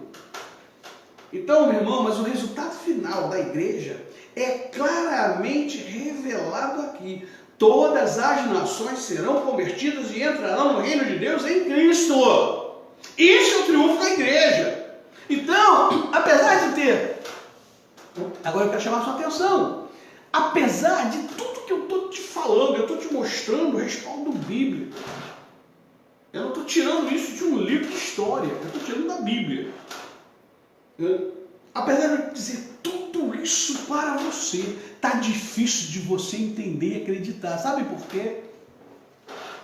Então, meu irmão, mas o resultado final da igreja é claramente revelado aqui. Todas as nações serão convertidas e entrarão no reino de Deus em Cristo. Esse é o triunfo da igreja. Então, apesar de ter... Agora eu quero chamar a sua atenção. Apesar de tudo que eu estou te falando, eu estou te mostrando o respaldo bíblico. Eu não estou tirando isso de um livro de história. Eu estou tirando da Bíblia. Apesar de eu dizer tudo isso para você, está difícil de você entender e acreditar. Sabe por quê?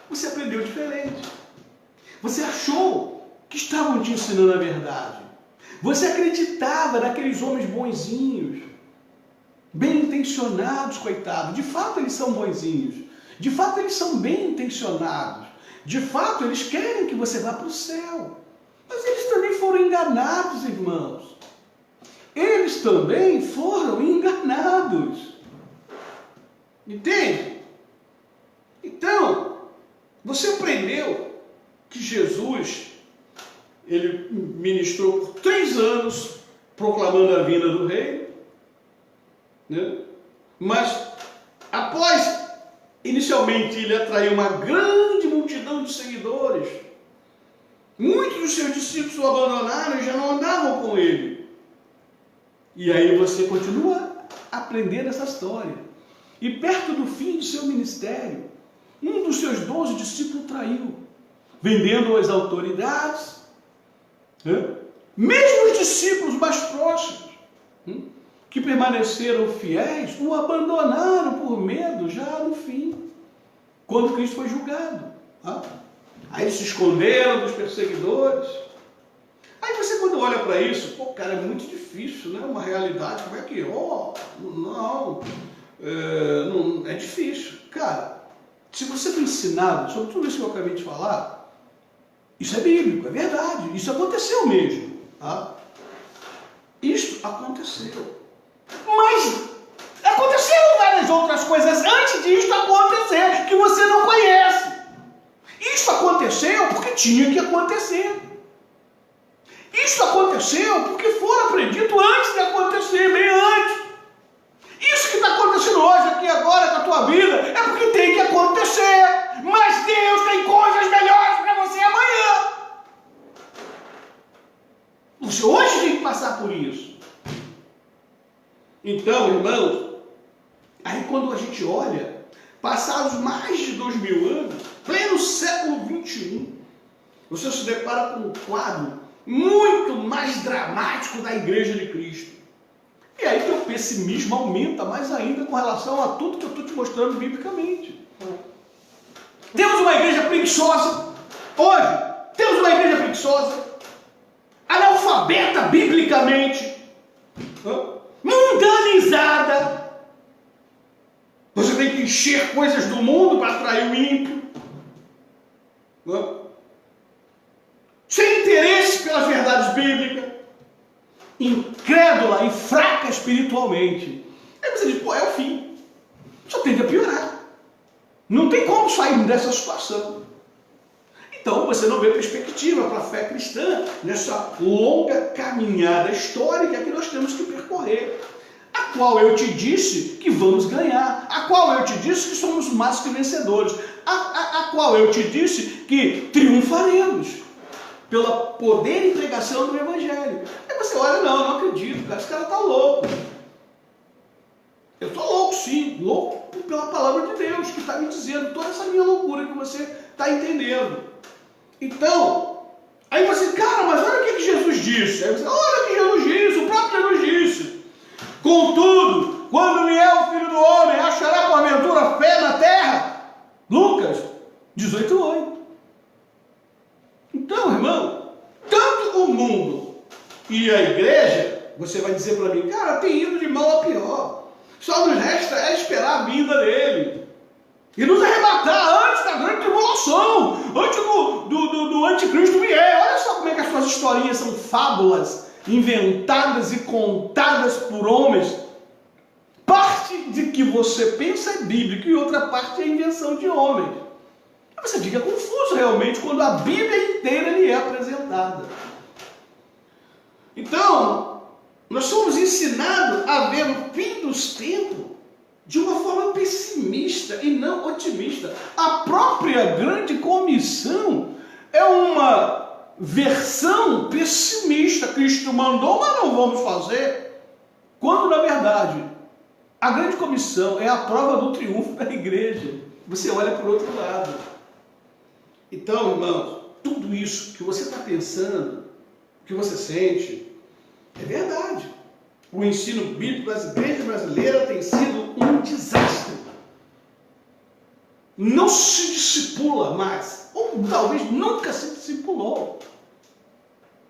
Você aprendeu diferente. Você achou que estavam te ensinando a verdade. Você acreditava naqueles homens bonzinhos, bem intencionados, coitados. De fato, eles são bonzinhos. De fato, eles são bem intencionados. De fato, eles querem que você vá para o céu. Mas eles também foram enganados, irmãos. Eles também foram enganados. Entende? Então, você aprendeu que Jesus, ele ministrou por 3 anos proclamando a vinda do rei, né? Mas após inicialmente ele atraiu uma grande multidão de seguidores, muitos dos seus discípulos o abandonaram e já não andavam com ele. E aí você continua aprendendo essa história. E perto do fim do seu ministério, um dos seus 12 discípulos traiu, vendendo as autoridades, né? Mesmo os discípulos mais próximos, que permaneceram fiéis, o abandonaram por medo já no fim, quando Cristo foi julgado. Aí eles se esconderam dos perseguidores. Aí você, quando olha para isso, pô, cara, é muito difícil, né? Uma realidade, como é que... não, é difícil. Cara, se você foi ensinado sobre tudo isso que eu acabei de falar, isso é bíblico, é verdade, isso aconteceu mesmo. Tá? Isto aconteceu. Mas aconteceram várias outras coisas antes disso acontecer, que você não conhece. Isso aconteceu porque tinha que acontecer. Isso aconteceu porque foi aprendido antes de acontecer, bem antes. acontecendo hoje, aqui, agora, com a tua vida, é porque tem que acontecer. Mas Deus tem coisas melhores para você amanhã. Você hoje tem que passar por isso. Então, irmãos, aí quando a gente olha, passados mais de 2000 anos, pleno século 21, você se depara com um quadro muito mais dramático da Igreja de Cristo. E aí teu pessimismo aumenta mais ainda com relação a tudo que eu estou te mostrando biblicamente. Temos uma igreja preguiçosa, hoje, temos uma igreja preguiçosa, analfabeta biblicamente, mundanizada. Você tem que encher coisas do mundo para atrair o ímpio, sem interesse pelas verdades bíblicas, incrédula e fraca espiritualmente. Aí você diz, pô, é o fim, só tende a piorar, não tem como sair dessa situação. Então você não vê perspectiva para a fé cristã nessa longa caminhada histórica que nós temos que percorrer, a qual eu te disse que vamos ganhar, a qual eu te disse que somos mais que vencedores, a qual eu te disse que triunfaremos pelo poder e pregação do Evangelho. Aí você olha, não acredito, cara, esse cara está louco. Eu estou louco sim, louco pela palavra de Deus, que está me dizendo toda essa minha loucura que você está entendendo. Então, aí você, cara, mas olha o que Jesus disse. Aí você, olha o que Jesus disse, o próprio Jesus disse. Contudo, quando vier o Filho do Homem, achará porventura fé na terra? Lucas 18:8. Então, irmão, tanto o mundo e a igreja, você vai dizer para mim, cara, tem ido de mal a pior. Só nos resta é esperar a vinda dele e nos arrebatar antes da grande tribulação, antes do anticristo vier. Olha só como é que as suas historinhas são fábulas inventadas e contadas por homens. Parte de que você pensa é bíblico e outra parte é invenção de homens. Você fica confuso realmente quando a Bíblia inteira lhe é apresentada. Então, nós somos ensinados a ver o fim dos tempos de uma forma pessimista e não otimista. A própria grande comissão é uma versão pessimista. Cristo mandou, mas não vamos fazer. Quando, na verdade, a grande comissão é a prova do triunfo da igreja. Você olha por outro lado. Então, irmãos, tudo isso que você está pensando, que você sente, é verdade. O ensino bíblico das igrejas brasileiras tem sido um desastre. Não se discipula mais, ou talvez nunca se discipulou.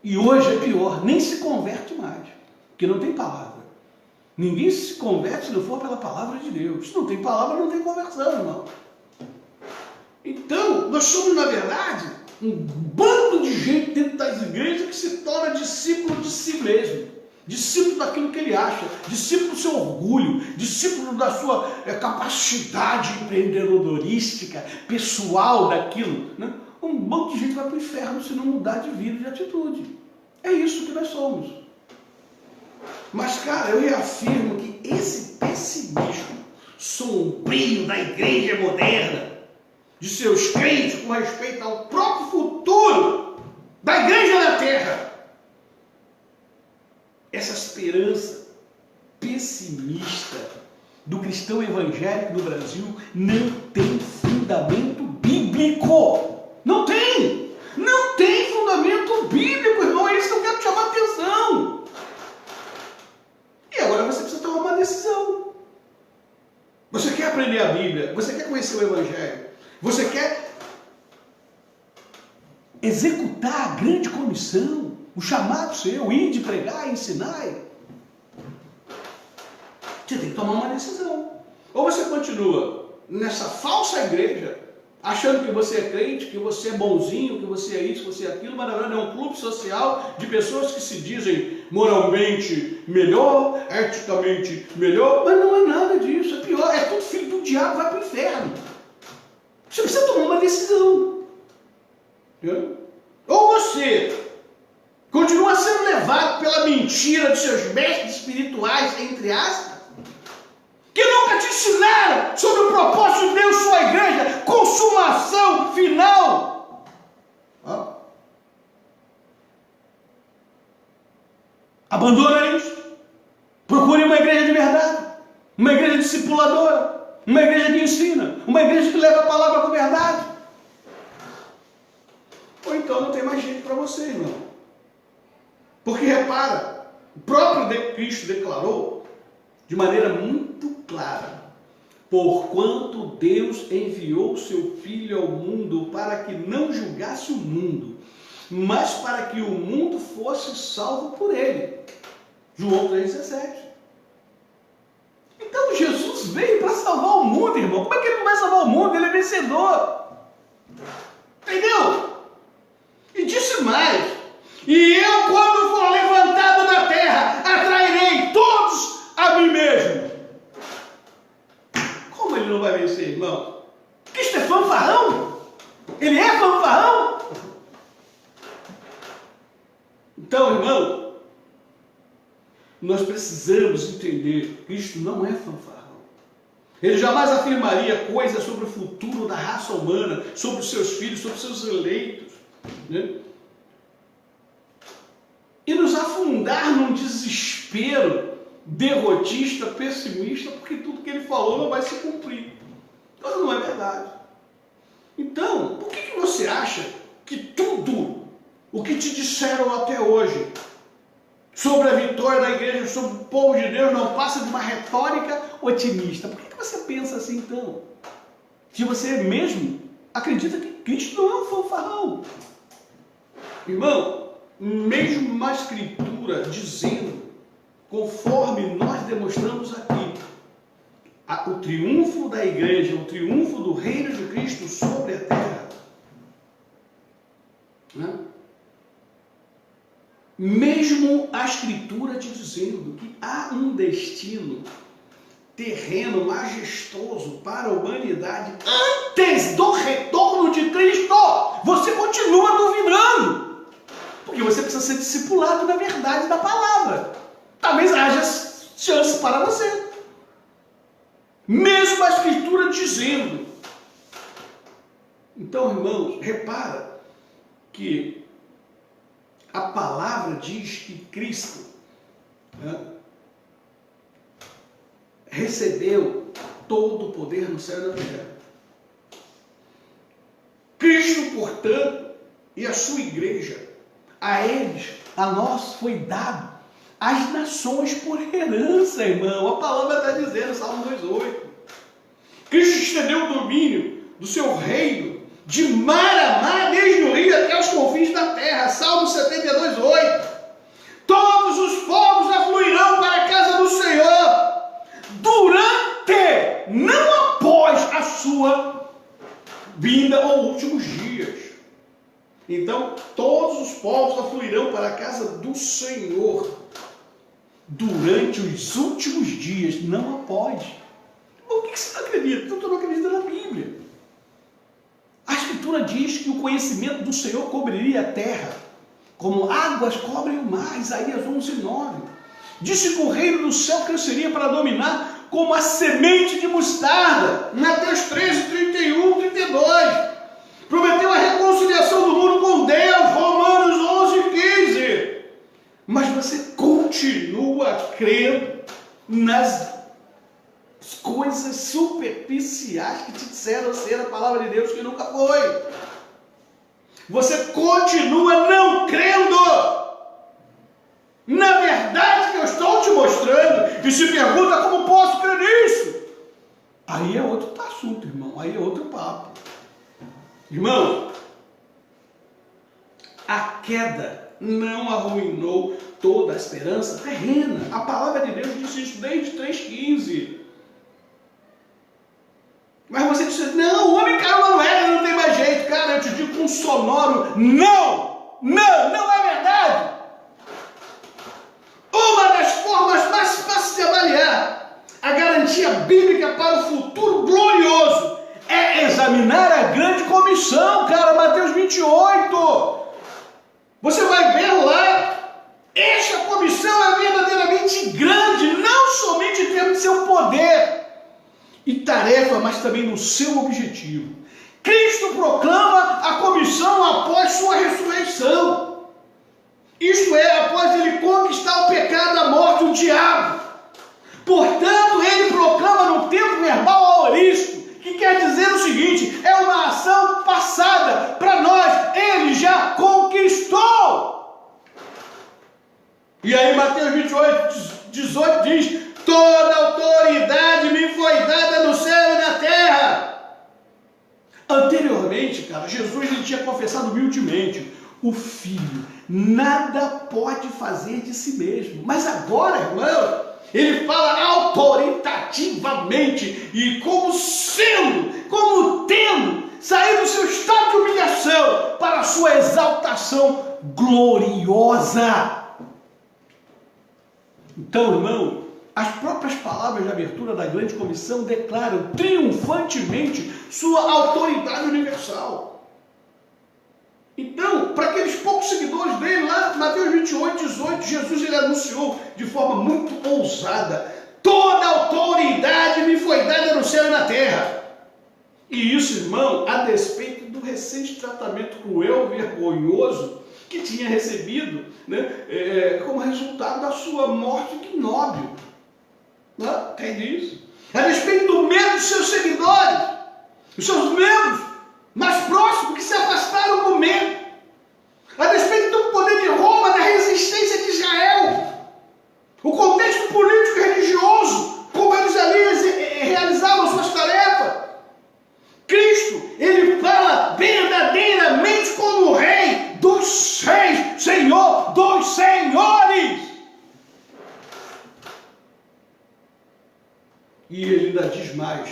E hoje é pior, nem se converte mais, porque não tem palavra. Ninguém se converte se não for pela palavra de Deus. Se não tem palavra, não tem conversão, irmão. Então, nós somos, na verdade, um bando de gente dentro das igrejas que se torna discípulo de si mesmo, discípulo daquilo que ele acha, discípulo do seu orgulho, discípulo da sua capacidade empreendedorística, pessoal daquilo, né? Um bando de gente vai para o inferno se não mudar de vida e de atitude. É isso que nós somos. Mas, cara, eu reafirmo que esse pessimismo sombrio da igreja moderna, de seus crentes com respeito ao próprio futuro da igreja na terra, essa esperança pessimista do cristão evangélico no Brasil não tem fundamento bíblico. Não tem! Não tem fundamento bíblico, irmão. É isso que eu quero te chamar a atenção. E agora você precisa tomar uma decisão. Você quer aprender a Bíblia? Você quer conhecer o Evangelho? Você quer executar a grande comissão, o chamado seu, ir de pregar e ensinar? Você tem que tomar uma decisão. Ou você continua nessa falsa igreja, achando que você é crente, que você é bonzinho, que você é isso, que você é aquilo, mas na verdade é um clube social de pessoas que se dizem moralmente melhor, eticamente melhor, mas não é nada disso, é pior, é tudo filho do diabo, vai para o inferno. Você precisa tomar uma decisão. Ou você continua sendo levado pela mentira dos seus mestres espirituais, entre aspas, que nunca te ensinar sobre o propósito de Deus, sua igreja, consumação final. Abandona isso. Procure uma igreja de verdade, uma igreja discipuladora, uma igreja que ensina, uma igreja que leva a palavra com verdade. Ou então não tem mais jeito para você, irmão. Porque repara, o próprio Cristo declarou de maneira muito clara: porquanto Deus enviou seu Filho ao mundo para que não julgasse o mundo, mas para que o mundo fosse salvo por ele. João 3,17. Então Jesus veio para salvar o mundo, irmão. Como é que ele não vai salvar o mundo? Ele é vencedor. Entendeu? E disse mais: e eu, quando for levantado da terra, atrairei todos a mim mesmo. Como ele não vai vencer, irmão? Cristo é fanfarrão? Ele é fanfarrão? Então, irmão, nós precisamos entender que Cristo não é fanfarrão. Ele jamais afirmaria coisas sobre o futuro da raça humana, sobre os seus filhos, sobre os seus eleitos, né? E nos afundar num desespero derrotista, pessimista, porque tudo que ele falou não vai se cumprir. Então não é verdade. Então, por que você acha que tudo o que te disseram até hoje sobre a vitória da igreja, sobre o povo de Deus, não passa de uma retórica otimista? Por que você pensa assim então? Se você mesmo acredita que Cristo não é um fanfarrão. Irmão, mesmo uma escritura dizendo, conforme nós demonstramos aqui, o triunfo da igreja, o triunfo do reino de Cristo sobre a terra, né? Mesmo a escritura te dizendo que há um destino terreno majestoso para a humanidade antes do retorno de Cristo, você continua duvidando, porque você precisa ser discipulado na verdade da palavra. Talvez haja chance para você. Mesmo a escritura dizendo. Então, irmãos, repara que a palavra diz que Cristo, né, recebeu todo o poder no céu e na terra. Cristo, portanto, e a sua igreja, a eles, a nós foi dado as nações por herança, irmão. A palavra está dizendo, Salmo 2,8. Cristo estendeu o domínio do seu reino de mar a mar, desde o rio até os confins da terra. Salmo 72,8. Todos os povos afluirão para a casa do Senhor durante, não após a sua vinda ou últimos dias. Então, todos os povos afluirão para a casa do Senhor durante os últimos dias, não após. Por que você não acredita? Então, tu não acredita na Bíblia. A Escritura diz que o conhecimento do Senhor cobriria a terra, como águas cobrem o mar. Isaías 11,9. Disse que o reino do céu cresceria para dominar como a semente de mostarda. Mateus 13, 31, 32. Prometeu a reconciliação do mundo com Deus. Romanos 11, 15. Mas você continua crendo nas coisas superficiais que te disseram ser a palavra de Deus, que nunca foi. Você continua não crendo na verdade que eu estou te mostrando, e se pergunta como posso crer nisso. Aí é outro assunto, irmão. Aí é outro papo. Irmão, a queda não arruinou toda a esperança terrena. A palavra de Deus diz isso desde 3,15. Mas você diz, não, o homem caiu lá no Éden, não tem mais jeito. Cara, eu te digo com um sonoro, não é verdade. Uma das formas mais fáceis de avaliar a garantia bíblica para o futuro glorioso é examinar a grande comissão, cara, Mateus 28. Você vai ver lá, esta comissão é verdadeiramente grande, não somente em termos de seu poder, e tarefa, mas também no seu objetivo. Cristo proclama a comissão após sua ressurreição. Isto é, após ele conquistar o pecado, a morte, o diabo. Portanto, ele proclama no tempo verbal aorístico, que quer dizer o seguinte: é uma ação passada para nós, ele já conquistou. E aí Mateus 28, 18 diz: toda autoridade me foi dada no céu e na terra. Anteriormente, cara, Jesus ele tinha confessado humildemente: o Filho nada pode fazer de si mesmo. Mas agora, irmão, ele fala autoritativamente e como tendo saído do seu estado de humilhação para a sua exaltação gloriosa. Então, irmão, as próprias palavras de abertura da grande comissão declaram triunfantemente sua autoridade universal. Então, para aqueles poucos seguidores dele, lá Mateus 28, 18, Jesus ele anunciou de forma muito ousada: toda autoridade me foi dada no céu e na terra. E isso, irmão, a despeito do recente tratamento cruel, vergonhoso que tinha recebido, né, como resultado da sua morte ignóbil. Entende isso? A despeito do medo dos seus seguidores, os seus membros mais próximos que se afastaram do medo, a despeito do poder de Roma, da resistência de Israel, o contexto político e religioso, como eles ali realizavam suas tarefas. Cristo, ele fala verdadeiramente como o Rei dos Reis, Senhor dos Senhores. E ele ainda diz mais: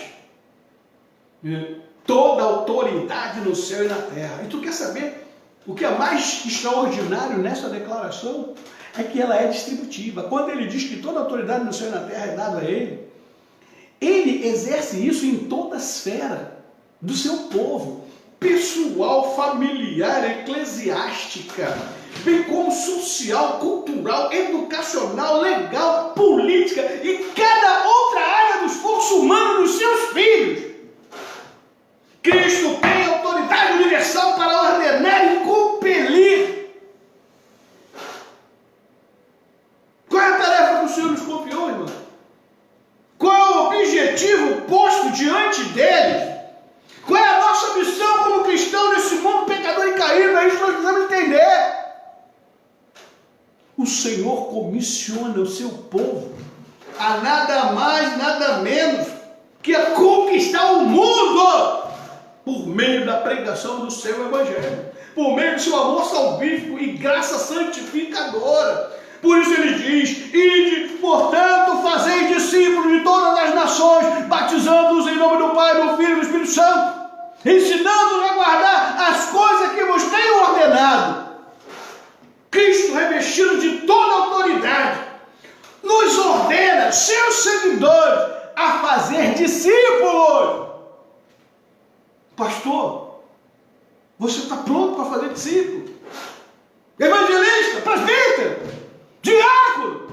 toda autoridade no céu e na terra. E tu quer saber o que é mais extraordinário nessa declaração? É que ela é distributiva. Quando ele diz que toda autoridade no céu e na terra é dada a ele, ele exerce isso em toda a esfera do seu povo, pessoal, familiar, eclesiástica, bem como social, cultural, educacional, legal, política e cada outra área do esforço humano dos seus filhos. Cristo tem autoridade universal para ordenar e compelir. Qual é a tarefa que o Senhor nos confiou, irmão? Qual é o objetivo posto diante deles? Qual é a nossa missão como cristão nesse mundo pecador e caído? É isso que nós precisamos entender. O Senhor comissiona o seu povo a nada mais, nada menos que a conquistar o mundo por meio da pregação do seu Evangelho, por meio do seu amor salvífico e graça santificadora. Por isso ele diz: ide, portanto, fazei discípulos de todas as nações, batizando-os em nome do Pai, do Filho e do Espírito Santo, ensinando-os a guardar as coisas que vos tenho ordenado. Cristo, revestido de toda autoridade, nos ordena, seus seguidores, a fazer discípulos. Pastor, você está pronto para fazer discípulo? Evangelista, presbítero, diácono,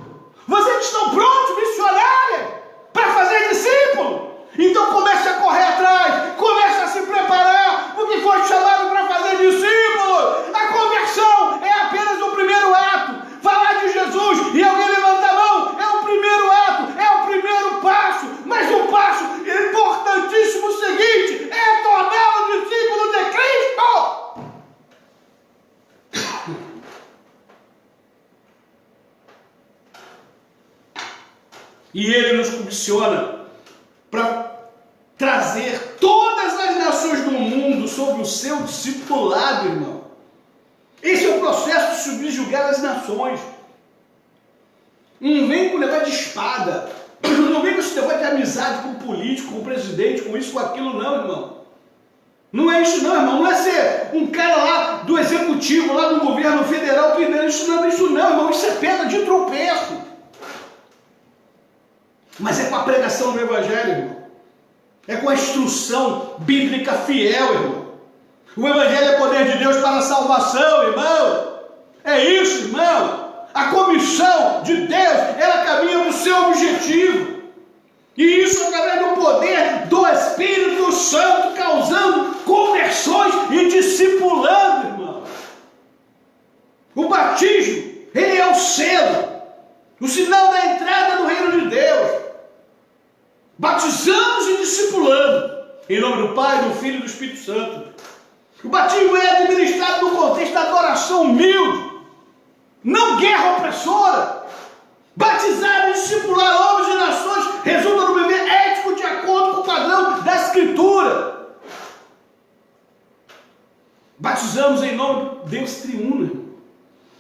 vocês estão prontos, missionários, para fazer discípulo? Então comece a correr atrás, comece a se preparar, porque foi chamado para fazer discípulo. A conversão é apenas o primeiro ato. Falar de Jesus e alguém levantar a mão é o primeiro ato, é o primeiro passo. Mas o passo importantíssimo seguinte é torná-lo discípulo de Cristo. E ele nos comissiona para trazer todas as nações do mundo sob o seu discipulado, irmão. Esse é o processo de subjugar as nações. Não vem com o negócio de espada, não vem com esse negócio de amizade com o político, com o presidente, com isso, com aquilo, não, irmão. Não é isso não, irmão. Não é ser um cara lá do executivo, lá do governo federal que isso não, irmão. Isso é pedra de tropeço. Mas é com a pregação do Evangelho, irmão. É com a instrução bíblica fiel, irmão. O Evangelho é poder de Deus para a salvação, irmão. É isso, irmão. A comissão de Deus, ela caminha para o seu objetivo. E isso através do poder do Espírito Santo, causando conversões e discipulando, irmão. O batismo, ele é o selo, o sinal da entrada no reino de Deus. Batizamos e discipulando, em nome do Pai, do Filho e do Espírito Santo. O batismo é administrado no contexto da adoração humilde, não guerra opressora. Batizar e discipular homens e nações resulta no viver ético de acordo com o padrão da Escritura. Batizamos em nome de Deus triuno,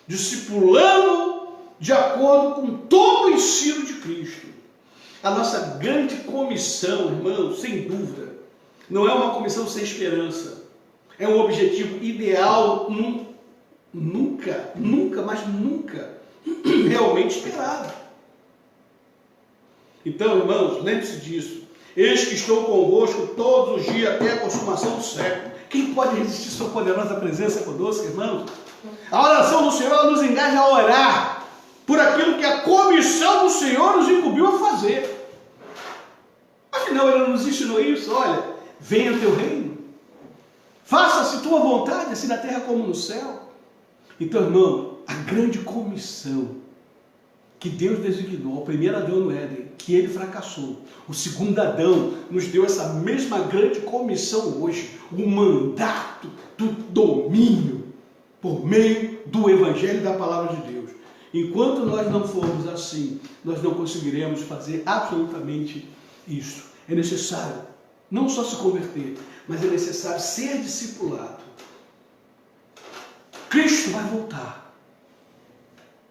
discipulando de acordo com todo o ensino de Cristo. A nossa grande comissão, irmão, sem dúvida, não é uma comissão sem esperança. É um objetivo ideal, nunca realmente esperado. Então, irmãos, lembre-se disso. Eis que estou convosco todos os dias até a consumação do século. Quem pode resistir sua poderosa presença conosco, irmãos? A oração do Senhor nos engaja a orar por aquilo que a comissão do Senhor nos incumbiu a fazer. Afinal, Ele nos ensinou isso. Olha, venha o teu reino. Faça-se tua vontade, assim na terra como no céu. Então, irmão, a grande comissão que Deus designou ao primeiro Adão no Éden, que ele fracassou. O segundo Adão nos deu essa mesma grande comissão hoje, o mandato do domínio por meio do Evangelho da Palavra de Deus. Enquanto nós não formos assim, nós não conseguiremos fazer absolutamente isso. É necessário não só se converter, mas é necessário ser discipulado. Cristo vai voltar,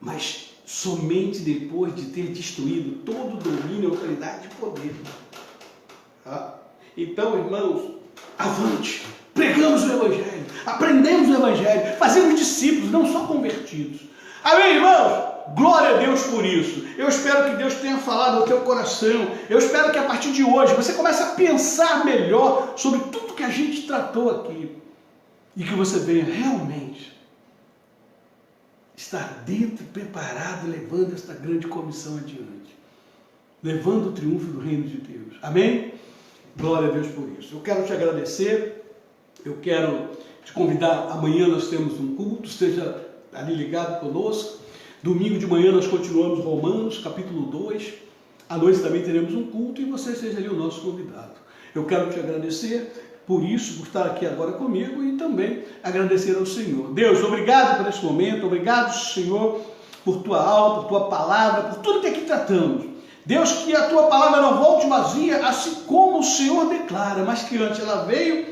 mas somente depois de ter destruído todo o domínio, autoridade e poder. Então, irmãos, avante, pregamos o Evangelho, aprendemos o Evangelho, fazemos discípulos, não só convertidos. Amém, irmãos? Glória a Deus por isso. Eu espero que Deus tenha falado ao teu coração. Eu espero que a partir de hoje você comece a pensar melhor sobre tudo que a gente tratou aqui e que você venha realmente estar dentro, preparado, levando esta grande comissão adiante, levando o triunfo do reino de Deus. Amém? Glória a Deus por isso. Eu quero te agradecer, eu quero te convidar. Amanhã nós temos um culto, esteja ali ligado conosco. Domingo de manhã nós continuamos Romanos, capítulo 2. À noite também teremos um culto e você seja ali o nosso convidado. Eu quero te agradecer por isso, por estar aqui agora comigo e também agradecer ao Senhor. Deus, obrigado por esse momento, obrigado, Senhor, por tua aula, por tua palavra, por tudo que aqui tratamos. Deus, que a tua palavra não volte vazia, assim como o Senhor declara, mas que antes ela veio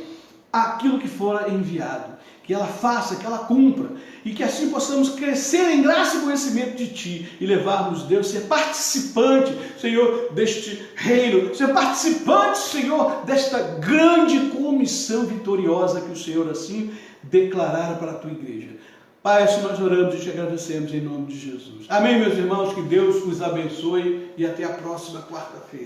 aquilo que fora enviado. Que ela faça, que ela cumpra, e que assim possamos crescer em graça e conhecimento de Ti, e levarmos, Deus, ser participante, Senhor, deste reino, ser participante, Senhor, desta grande comissão vitoriosa que o Senhor assim declarara para a Tua igreja. Pai, assim nós oramos e te agradecemos em nome de Jesus. Amém, meus irmãos, que Deus os abençoe e até a próxima quarta-feira.